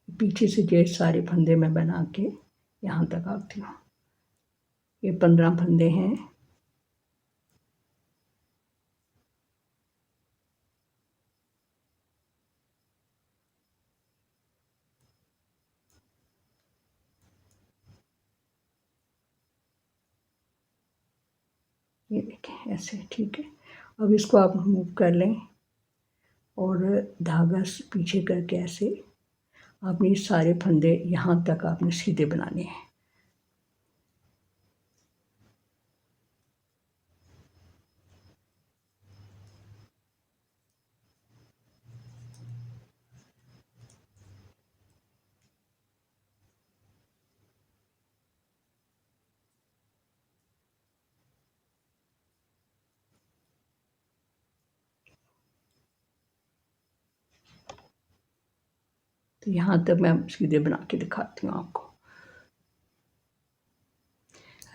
पीछे से ये सारे फंदे मैं बना के यहाँ तक आती हूँ। ये 15 फंदे हैं। ये देखें ऐसे, ठीक है। अब इसको आप मूव कर लें और धागा पीछे करके ऐसे आपने सारे फंदे यहाँ तक आपने सीधे बनाने हैं। तो यहाँ तक मैं सीधे बना के दिखाती हूँ आपको।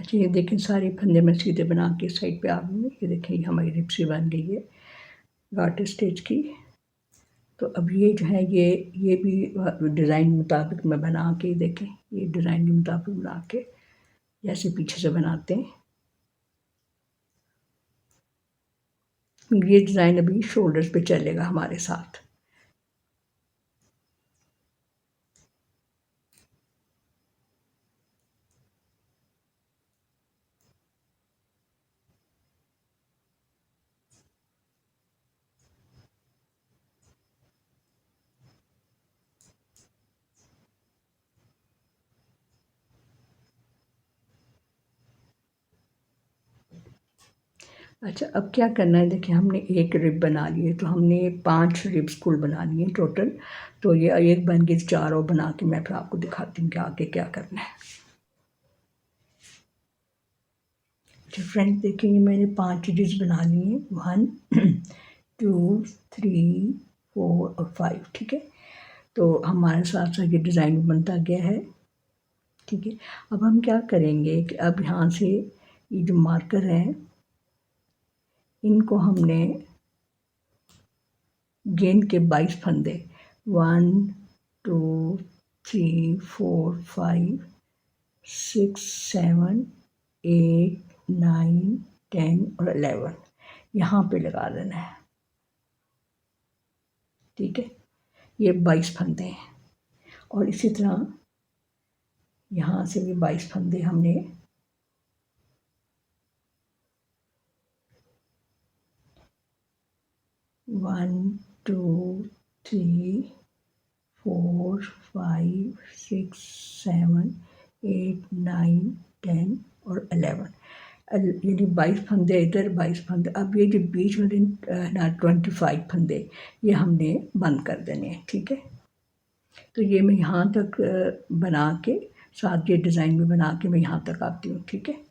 अच्छा ये देखें सारे फंदे मैं सीधे बना के साइड पे आ गई हूँ। ये देखें ये हमारी रिप्सी बन गई है गार्टर स्टिच की। तो अब ये जो है ये भी डिज़ाइन मुताबिक मैं बना के देखें, ये डिज़ाइन के मुताबिक बना के जैसे पीछे से बनाते हैं। ये डिज़ाइन अभी शोल्डर्स पे चलेगा हमारे साथ। अच्छा अब क्या करना है, देखिए हमने एक रिब बना ली है, तो हमने 5 रिब्स कुल बना लिए हैं टोटल। तो ये एक बन गई, 4 और बना के मैं फिर आपको दिखाती हूँ कि आगे क्या करना है। अच्छा फ्रेंड्स देखिए ये मैंने 5 रिब्स बना ली हैं, 1 2 3 4 और 5, ठीक है। तो हमारे साथ साथ ये डिज़ाइन बनता गया है, ठीक है। अब हम क्या करेंगे कि अब यहाँ से ये जो मार्कर हैं इनको हमने गेंद के 22 फंदे 1 2 3 4 5 6 7 8 9 10 और 11 यहाँ पे लगा देना है, ठीक है। ये 22 फंदे हैं और इसी तरह यहाँ से भी 22 फंदे हमने 1 2 3 4 5 6 7 8 9 10 और 11 यानी 22 फंदे इधर, 22 फंदे। अब ये जो बीच वाले ना 25 फंदे ये हमने बंद कर देने हैं, ठीक है। तो ये मैं यहाँ तक बना के साथ ये डिज़ाइन में बना के मैं यहाँ तक आती हूँ, ठीक है।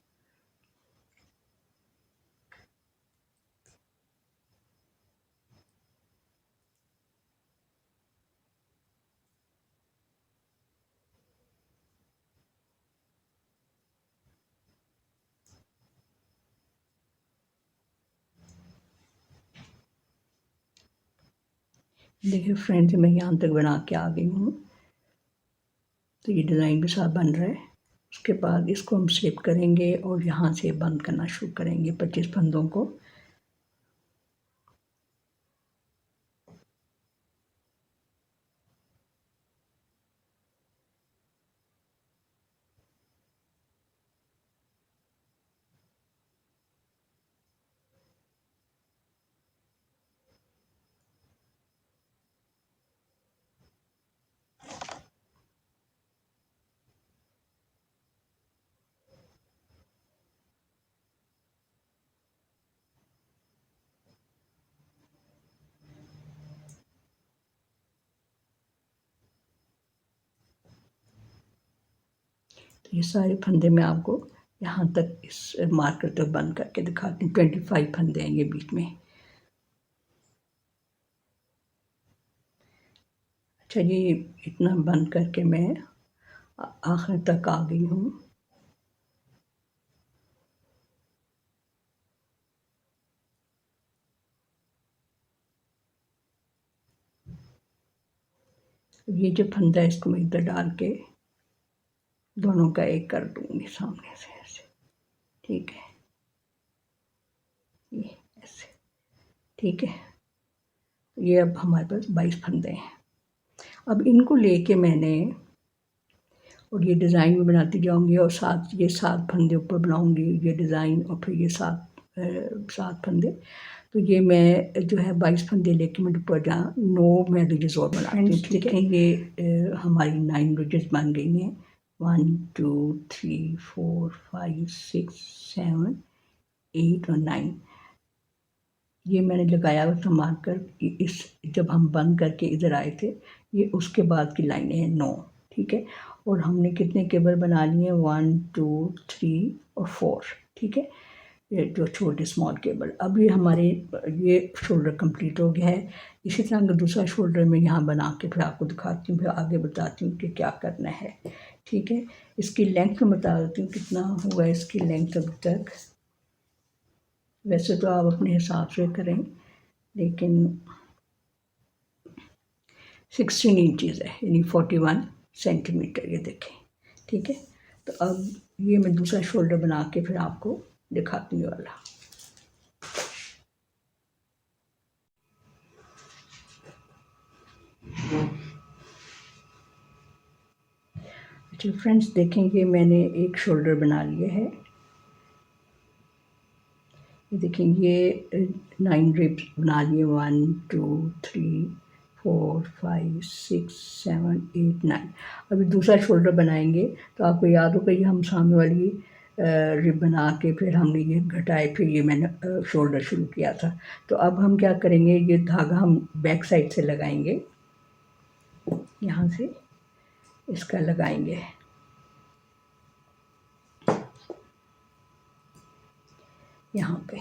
देखिए फ्रेंड्स मैं यहाँ तक बना के आ गई हूँ। तो ये डिज़ाइन भी साफ बन रहा है। उसके बाद इसको हम स्लिप करेंगे और यहाँ से बंद करना शुरू करेंगे 25 फंदों को। तो ये सारे फंदे मैं आपको यहाँ तक इस मार्कर तक बंद करके दिखाती हूँ। 25 फंदे हैं ये बीच में। अच्छा जी इतना बंद करके मैं आखिर तक आ गई हूँ। ये जो फंदा है इसको मैं इधर डाल के दोनों का एक कर दूँगी सामने से ऐसे, ठीक है। ये ऐसे, ठीक है। ये अब हमारे पास 22 फंदे हैं। अब इनको लेके मैंने और ये डिज़ाइन भी बनाती जाऊंगी और साथ ये 7 फंदे ऊपर बनाऊंगी ये डिज़ाइन और फिर ये 7 फंदे। तो ये मैं जो है 22 फंदे लेके मैं ऊपर जहाँ 9 मैं रिजेस और बनाती हूँ, ठीक है। ये हमारी 9 रिजेस बन गई हैं। 1 2 3 4 5 6 7 8 और 9 ये मैंने लगाया हुआ था मार्कर। इस जब हम बंद करके इधर आए थे ये उसके बाद की लाइनें हैं 9, ठीक है। और हमने कितने केबल बना लिए हैं 1 2 3 और 4, ठीक है। ये जो छोटे स्मॉल केबल। अब ये हमारे ये शोल्डर कंप्लीट हो गया है। इसी तरह का दूसरा शोल्डर मैं यहाँ बना के फिर आपको दिखाती हूँ, फिर आगे बताती हूँ कि क्या करना है। ठीक है। इसकी लेंथ मैं बता देती हूँ कितना हुआ है इसकी लेंथ अभी तक। वैसे तो आप अपने हिसाब से करें, लेकिन 16 इंचज़ है, यानी 41 सेंटीमीटर, ये देखें। ठीक है, तो अब ये मैं दूसरा शोल्डर बना के फिर आपको दिखाती हूँ वाला। अच्छा फ्रेंड्स, देखें ये मैंने एक शोल्डर बना लिया है। ये देखें, ये 9 रिब्स बना लिए, 1 2 3 4 5 6 7 8 9। अभी दूसरा शोल्डर बनाएंगे, तो आपको याद होगा ये हम सामने वाली रिब बना के फिर हमने ये घटाए, फिर ये मैंने शोल्डर शुरू किया था। तो अब हम क्या करेंगे, ये धागा हम बैक साइड से लगाएंगे, यहाँ से इसका लगाएंगे यहाँ पे।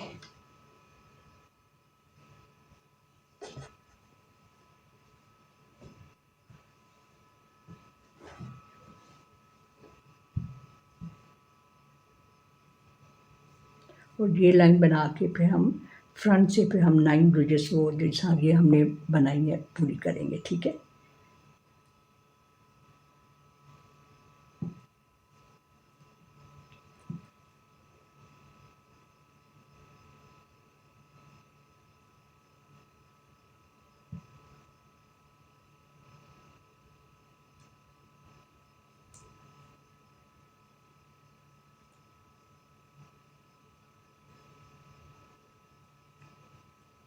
और ये लाइन बना के फिर हम फ्रंट से फिर हम 9 ब्रिजेस वो जैसा ये हमने बनाई है पूरी करेंगे। ठीक है,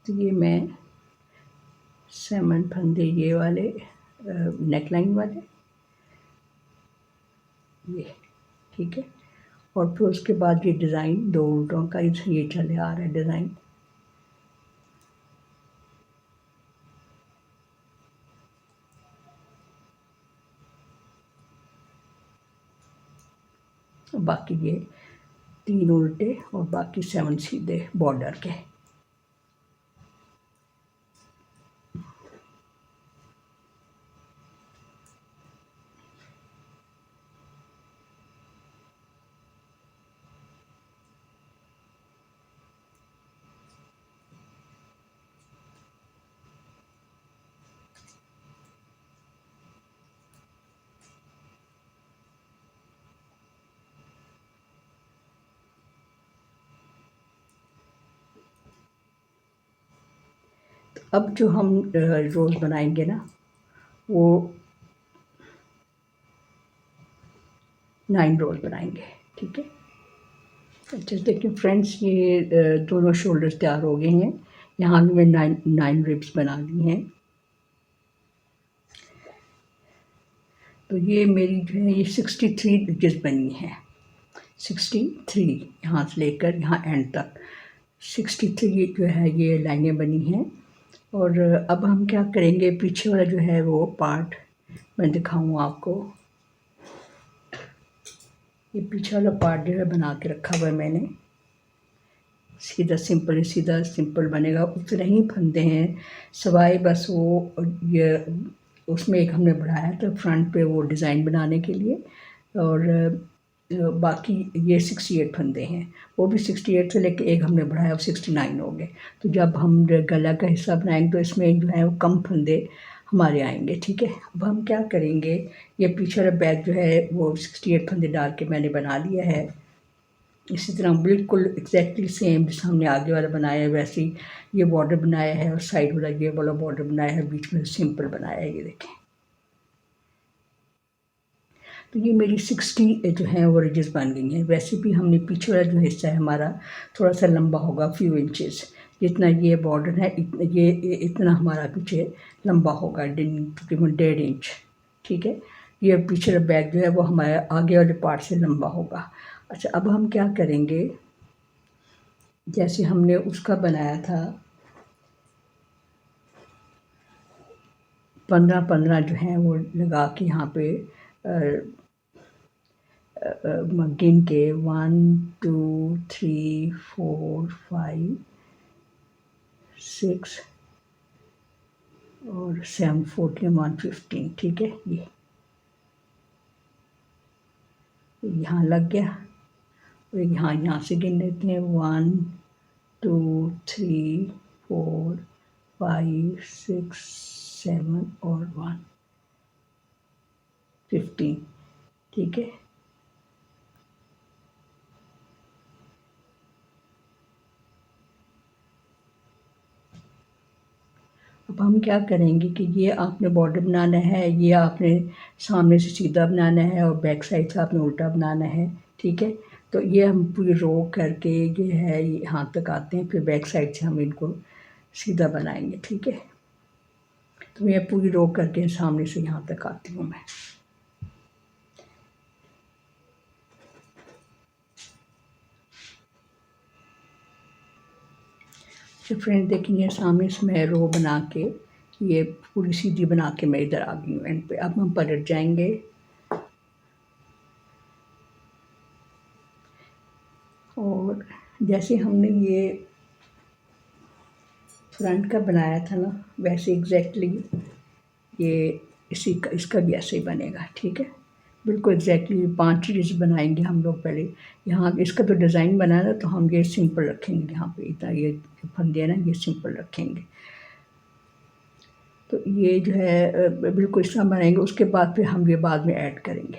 तो ये मैं 7 फंदे ये वाले नेकलाइन वाले, ये ठीक है। और फिर उसके बाद ये डिज़ाइन 2 उल्टों का ये चले आ रहा है डिज़ाइन। बाकी ये 3 उल्टे और बाकी 7 सीधे बॉर्डर के। अब जो हम रोज़ बनाएंगे ना, वो 9 रोज़ बनाएंगे। ठीक है, अच्छा देखिए फ्रेंड्स, ये दोनों शोल्डर्स तैयार हो गए हैं। यहाँ भी मैं 9 रिब्स बना ली हैं। तो ये मेरी जो है ये 63 रिजेस बनी है। 63 यहाँ से लेकर यहाँ एंड तक 63 जो है ये लाइनें बनी हैं। और अब हम क्या करेंगे, पीछे वाला जो है वो पार्ट मैं दिखाऊँ आपको। ये पीछे वाला पार्ट जो है बना के रखा हुआ है मैंने, सीधा सिंपल बनेगा। उतने ही फंदे हैं सवाए बस वो ये उसमें एक हमने बढ़ाया था फ्रंट पे वो डिज़ाइन बनाने के लिए। और बाकी ये 68 फंदे हैं, वो भी 68 से लेके एक हमने बढ़ाया, वो 69 हो गए। तो जब हम गला का हिस्सा बनाएंगे तो इसमें जो है वो कम फंदे हमारे आएंगे। ठीक है, अब हम क्या करेंगे, ये पीछे वाला बैग जो है वो 68 फंदे डाल के मैंने बना लिया है। इसी तरह बिल्कुल एग्जैक्टली सेम जैसे हमने आगे वाला बनाया है वैसे ही ये बॉर्डर बनाया है, और साइड वाला ये वाला बॉर्डर बनाया है, बीच में सिंपल बनाया है, ये देखें। तो ये मेरी 60 जो है वो रिजेस बन गई हैं। वैसे भी हमने पीछे वाला जो हिस्सा है हमारा थोड़ा सा लंबा होगा, फ्यू इंचेस, जितना ये बॉर्डर है इतना हमारा पीछे लंबा होगा, तकरीबन 1.5 इंच। ठीक है, ये पीछे वाला बैग जो है वो हमारे आगे वाले पार्ट से लंबा होगा। अच्छा, अब हम क्या करेंगे, जैसे हमने उसका बनाया था 15-15 जो है वो लगा के यहाँ पे गिन के 1 2 3 4 5 6 और 7 14 1 15। ठीक है, ये यहाँ लग गया। और यहाँ से गिन लेते हैं 1 2 3 4 5 6 7 और 1 15। ठीक है। अब हम क्या करेंगे कि ये आपने बॉर्डर बनाना है, ये आपने सामने से सीधा बनाना है और बैक साइड से आपने उल्टा बनाना है। ठीक है। तो ये हम पूरी रो करके ये है यहाँ तक आते हैं, फिर बैक साइड से हम इनको सीधा बनाएंगे। ठीक है। तो मैं पूरी रो करके सामने से यहाँ तक आती हूँ मैं। तो फ्रेंड देखेंगे सामने से मैं रो बना के ये पूरी सीधी बना के मैं इधर आ गई हूँ एंड पे। अब हम पलट जाएंगे और जैसे हमने ये फ्रंट का बनाया था ना, वैसे एग्जैक्टली ये इसी का इसका भी ऐसे ही बनेगा। ठीक है। बिल्कुल एग्जैक्टली 5 चीज़ बनाएंगे हम लोग पहले। यहाँ इसका तो डिज़ाइन बना है तो हम ये सिंपल रखेंगे, यहाँ पे इतना ये फंदे ना ये सिंपल रखेंगे। तो ये जो है बिल्कुल इस तरह बनाएंगे। उसके बाद फिर हम ये बाद में ऐड करेंगे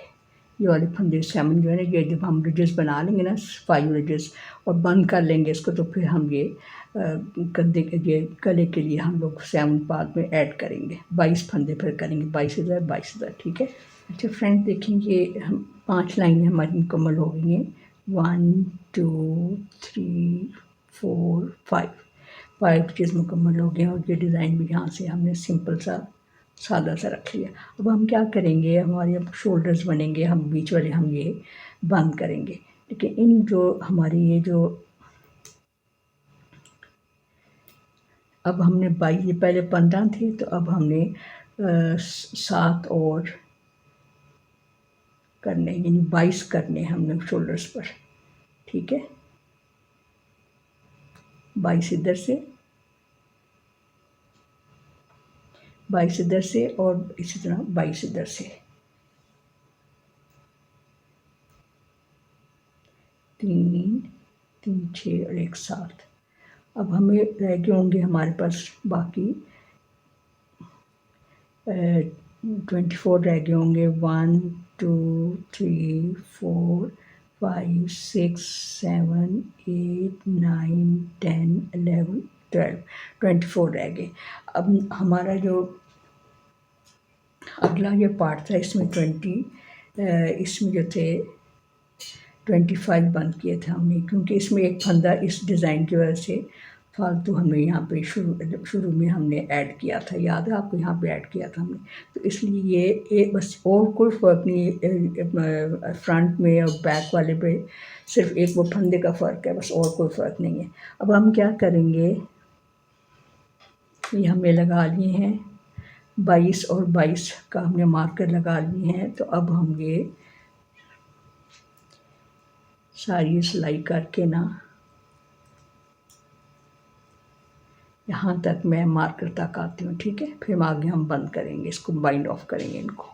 ये वाले फंदे 7 जो है ना, ये जब हम रिजेस बना लेंगे ना 5 रिजेस और बंद कर लेंगे इसको, तो फिर हम ये कंधे के ये गले के लिए हम लोग 7 बाद में ऐड करेंगे। 22 फंदे फिर करेंगे, 22 इधर 22 इधर। ठीक है। अच्छा फ्रेंड देखेंगे हम 5 लाइनें हमारी मुकम्मल हो गई हैं। 1 2 3 4 5 5 चीज़ मुकम्मल हो गए और ये डिज़ाइन भी यहाँ से हमने सिंपल सा सादा सा रख लिया। अब हम क्या करेंगे, हमारे अब शोल्डर्स बनेंगे, हम बीच वाले हम ये बंद करेंगे। लेकिन इन जो हमारी ये जो अब हमने 22 ये पहले 15 थे तो अब हमने 7 और करने यानी 22 करने हमने शोल्डर्स पर। ठीक है। 22 इधर से, 22 इधर से और इसी तरह 22 इधर से। 3 3 6 और 1 7। अब हमें रह गए होंगे हमारे पास बाकी 24 रह गए होंगे। 1 2 3 4 5 6 7 8 9 10 11 12 24 रह गए। अब हमारा जो अगला ये पार्ट था इसमें इसमें जो थे 25 बंद किए थे हमने, क्योंकि इसमें एक फंदा इस डिज़ाइन की वजह से फालतू हमने यहाँ पे शुरू में हमने ऐड किया था, याद है आपको, यहाँ पे ऐड किया था हमने। तो इसलिए ये एक बस और कोई फ़र्क नहीं फ्रंट में और बैक वाले पे, सिर्फ एक वो फंदे का फ़र्क है बस, और कोई फ़र्क नहीं है। अब हम क्या करेंगे, ये हमने लगा लिए हैं 22 और 22 का हमने मार्कर लगा लिए हैं। तो अब हम ये सारी सिलाई करके ना यहाँ तक मैं मार्कर तक आती हूँ। ठीक है। फिर आगे हम बंद करेंगे इसको, बाइंड ऑफ करेंगे इनको।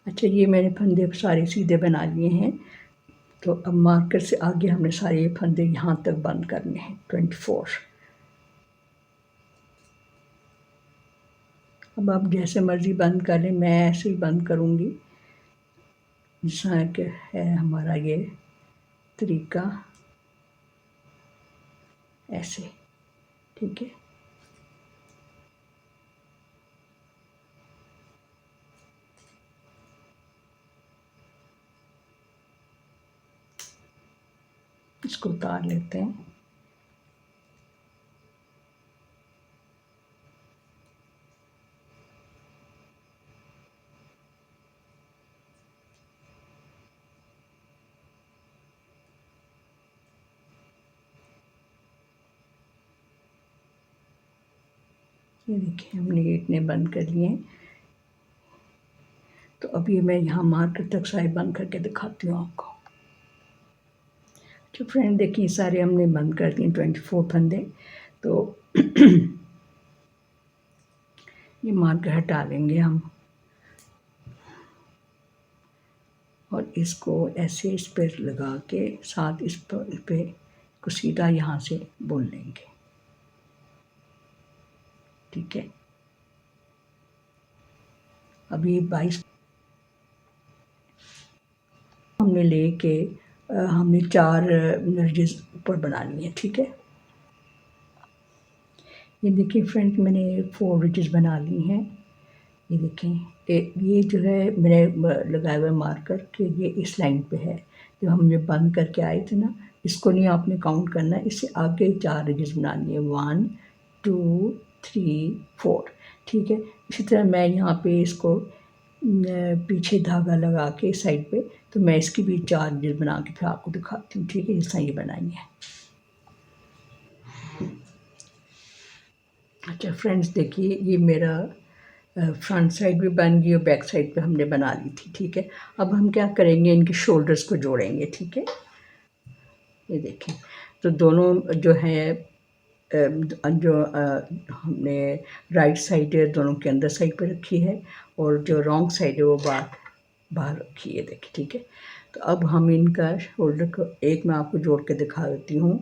अच्छा ये मैंने फंदे सारे सीधे बना लिए हैं। तो अब मार्कर से आगे हमने सारे ये फंदे यहाँ तक बंद करने हैं 24। अब आप जैसे मर्ज़ी बंद करें, मैं ऐसे ही बंद करूँगी जिस तरह के है हमारा ये तरीका, ऐसे। ठीक है। इसको उतार लेते हैं। ये देखिए हमने ये इतने बंद कर लिए हैं। तो अब ये मैं यहाँ मार्कर तक सारे बंद करके दिखाती हूँ आपको। तो फ्रेंड देखिए सारे हमने बंद कर दिए 24 फंदे। तो ये मार्कर हटा लेंगे हम। इसको ऐसे इस पर लगा के साथ इस पे को सीधा यहाँ से बुन लेंगे, ठीक है। अभी 22 हमने लेके हमने 4 रिजेस ऊपर बनानी है, ठीक है। ये देखिए फ्रेंड्स, मैंने 4 रिजेस बना ली हैं। ये देखें, ये जो है मैंने लगाया हुआ मार्कर कि ये इस लाइन पे है। जो हम ये बंद करके आए थे ना, इसको नहीं आपने काउंट करना है, इससे आगे 4 रिजेस बनानी है, 1 2 3 4, ठीक है। इसी तरह मैं यहाँ पे इसको पीछे धागा लगा के साइड पे, तो मैं इसकी भी 4 रिजेस बना के फिर आपको दिखाती हूँ, ठीक है। इस तरह ये बनाई है। अच्छा फ्रेंड्स, देखिए ये मेरा फ्रंट साइड भी बन गई और बैक साइड पे हमने बना ली थी, ठीक है। अब हम क्या करेंगे, इनके शोल्डर्स को जोड़ेंगे, ठीक है। ये देखें, तो दोनों जो है जो हमने राइट साइड है दोनों के अंदर साइड पे रखी है, और जो रॉन्ग साइड है वो बाहर बाहर रखी है, देखिए, ठीक है। तो अब हम इनका शोल्डर को एक मैं आपको जोड़ के दिखा देती हूँ।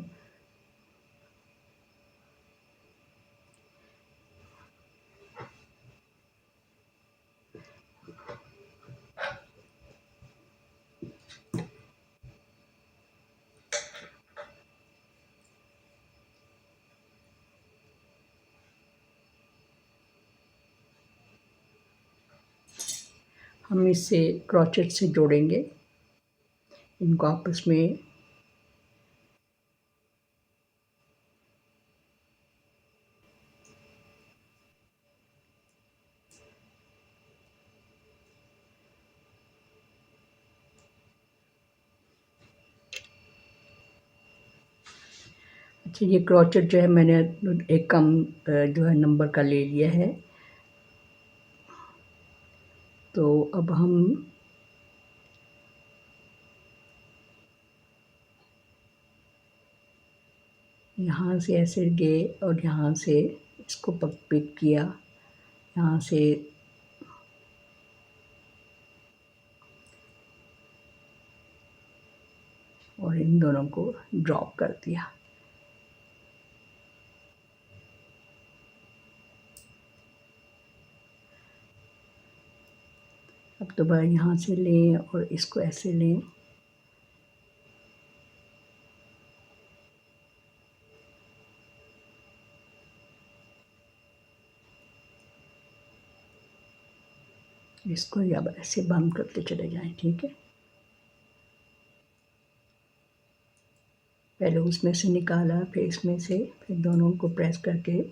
हम इसे क्रोचेट से जोड़ेंगे इनको आपस में। अच्छा, ये क्रोचेट जो है मैंने एक कम जो है नंबर का ले लिया है। तो अब हम यहाँ से ऐसे गए और यहाँ से इसको पिक किया, यहाँ से और इन दोनों को ड्रॉप कर दिया। अब दोबारा यहाँ से लें और इसको ऐसे लें, इसको अब ऐसे बंद करते चले जाएं, ठीक है। पहले उसमें से निकाला, फिर इसमें से, फिर दोनों को प्रेस करके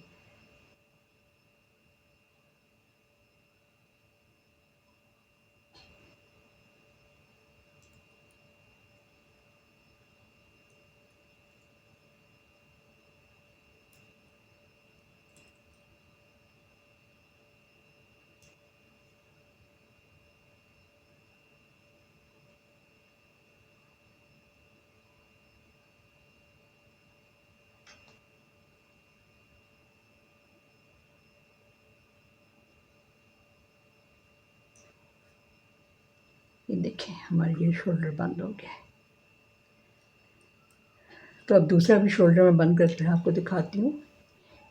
ये देखें हमारा ये शोल्डर बंद हो गया है। तो अब दूसरा भी शोल्डर में बंद करके आपको दिखाती हूँ।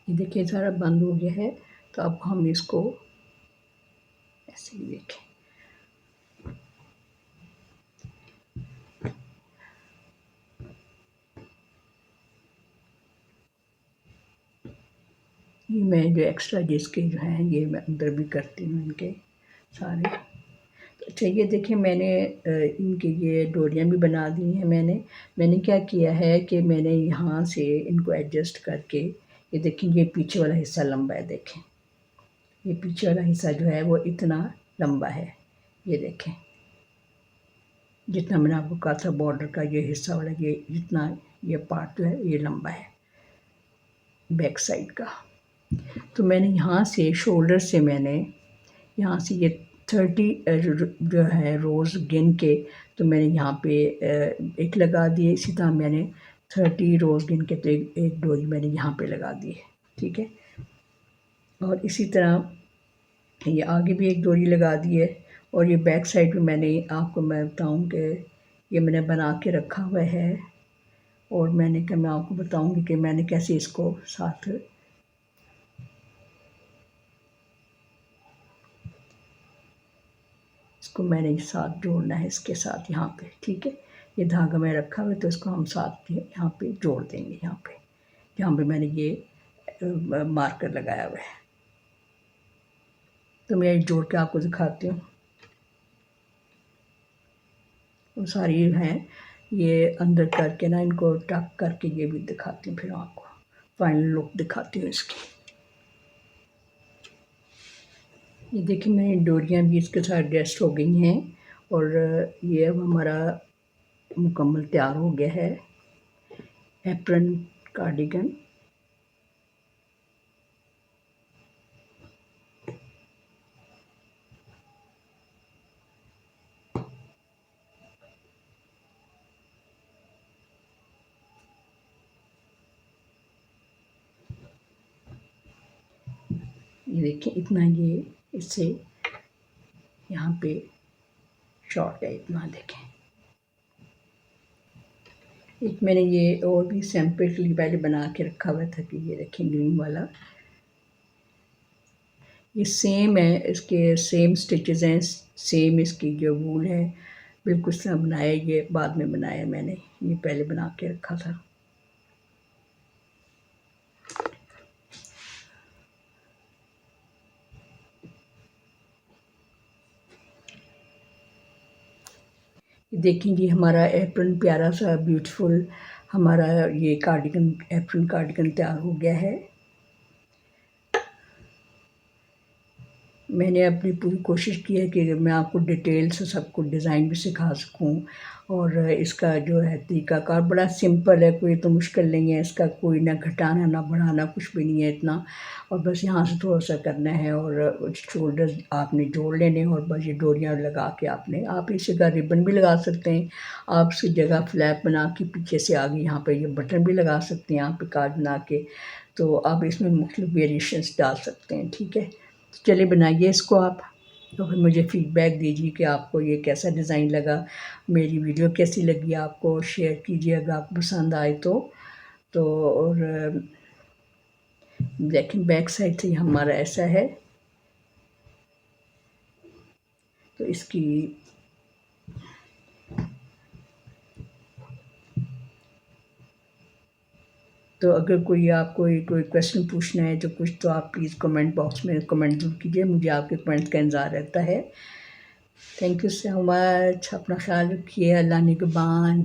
ये देखिए सारा बंद हो गया है। तो अब हम इसको ऐसे ही देखें, ये मैं जो एक्स्ट्रा जिसके जो हैं ये मैं अंदर भी करती हूँ इनके सारे। तो अच्छा, ये देखिए मैंने इनके ये डोरियाँ भी बना दी हैं। मैंने क्या किया है कि मैंने यहाँ से इनको एडजस्ट करके, ये देखें ये पीछे वाला हिस्सा लंबा है, देखें ये पीछे वाला हिस्सा जो है वो इतना लंबा है। ये देखें जितना मैंने आपको कहा था बॉर्डर का ये हिस्सा वाला, ये जितना ये पार्ट जो है ये लंबा है बैक साइड का। तो मैंने यहाँ से शोल्डर से मैंने यहाँ से ये 30 जो है रोज़ गिन के, तो मैंने यहाँ पे एक लगा दिए। इसी तरह मैंने 30 रोज़ गिन के तो एक डोरी मैंने यहाँ पे लगा दी है, ठीक है। और इसी तरह ये आगे भी एक डोरी लगा दी है और ये बैक साइड में मैंने आपको मैं बताऊँ कि ये मैंने बना के रखा हुआ है, और मैंने कहा मैं आपको बताऊँगी कि मैंने कैसे इसको साथ इसको मैंने साथ जोड़ना है इसके साथ यहाँ पे, ठीक है। ये धागा मैं रखा हुआ है तो इसको हम साथ यहाँ पे जोड़ देंगे, यहाँ पे जहाँ पे मैंने ये मार्कर लगाया हुआ है। तो मैं जोड़ के आपको दिखाती हूँ। वो सारी हैं, ये अंदर करके ना इनको टक करके ये भी दिखाती हूँ, फिर आपको फाइनल लुक दिखाती हूँ इसकी। ये देखिए मेरी डोरियाँ भी इसके साथ एडजस्ट हो गई हैं, और ये अब हमारा मुकम्मल तैयार हो गया है एप्रन कार्डिगन। ये देखिए इतना ये इससे यहाँ पे शॉर्ट है, इतना देखें। एक मैंने ये और भी सैंपल के लिए पहले बना के रखा हुआ था कि ये देखें ग्रीन वाला, ये सेम है, इसके सेम स्टिचेस हैं, सेम इसकी जो वूल है बिल्कुल इस तरह बनाया। ये बाद में बनाया मैंने, ये पहले बना के रखा था। देखेंगे हमारा एप्रन प्यारा सा ब्यूटीफुल हमारा ये कार्डिगन एप्रन कार्डिगन तैयार हो गया है। मैंने अपनी पूरी कोशिश की है कि मैं आपको डिटेल से सब कुछ डिज़ाइन भी सिखा सकूं, और इसका जो है तरीक़ाकार बड़ा सिंपल है, कोई तो मुश्किल नहीं है इसका, कोई ना घटाना ना बढ़ाना कुछ भी नहीं है इतना, और बस यहाँ से थोड़ा सा करना है और शोल्डर्स आपने जोड़ लेने हैं, और बस ये डोरियाँ लगा के आप इसी का रिबन भी लगा सकते हैं। आप इसकी जगह फ्लैप बना के पीछे से आगे यहाँ पर ये बटन भी लगा सकते हैं, यहाँ पे कार्ड बना के, तो आप इसमें मुख्तलिफ वेरिएशंस डाल सकते हैं, ठीक है। तो चलिए बनाइए इसको आप, तो फिर मुझे फ़ीडबैक दीजिए कि आपको ये कैसा डिज़ाइन लगा, मेरी वीडियो कैसी लगी, आपको शेयर कीजिए अगर आपको पसंद आए तो और देखें बैक साइड से हमारा ऐसा है, तो इसकी तो अगर आपको कोई क्वेश्चन पूछना है तो कुछ, तो आप प्लीज़ कमेंट बॉक्स में कमेंट ज़रूर कीजिए, मुझे आपके कमेंट्स का इंतज़ार रहता है। थैंक यू सो मच, अपना ख्याल रखिए, अल्लाह निगहबान।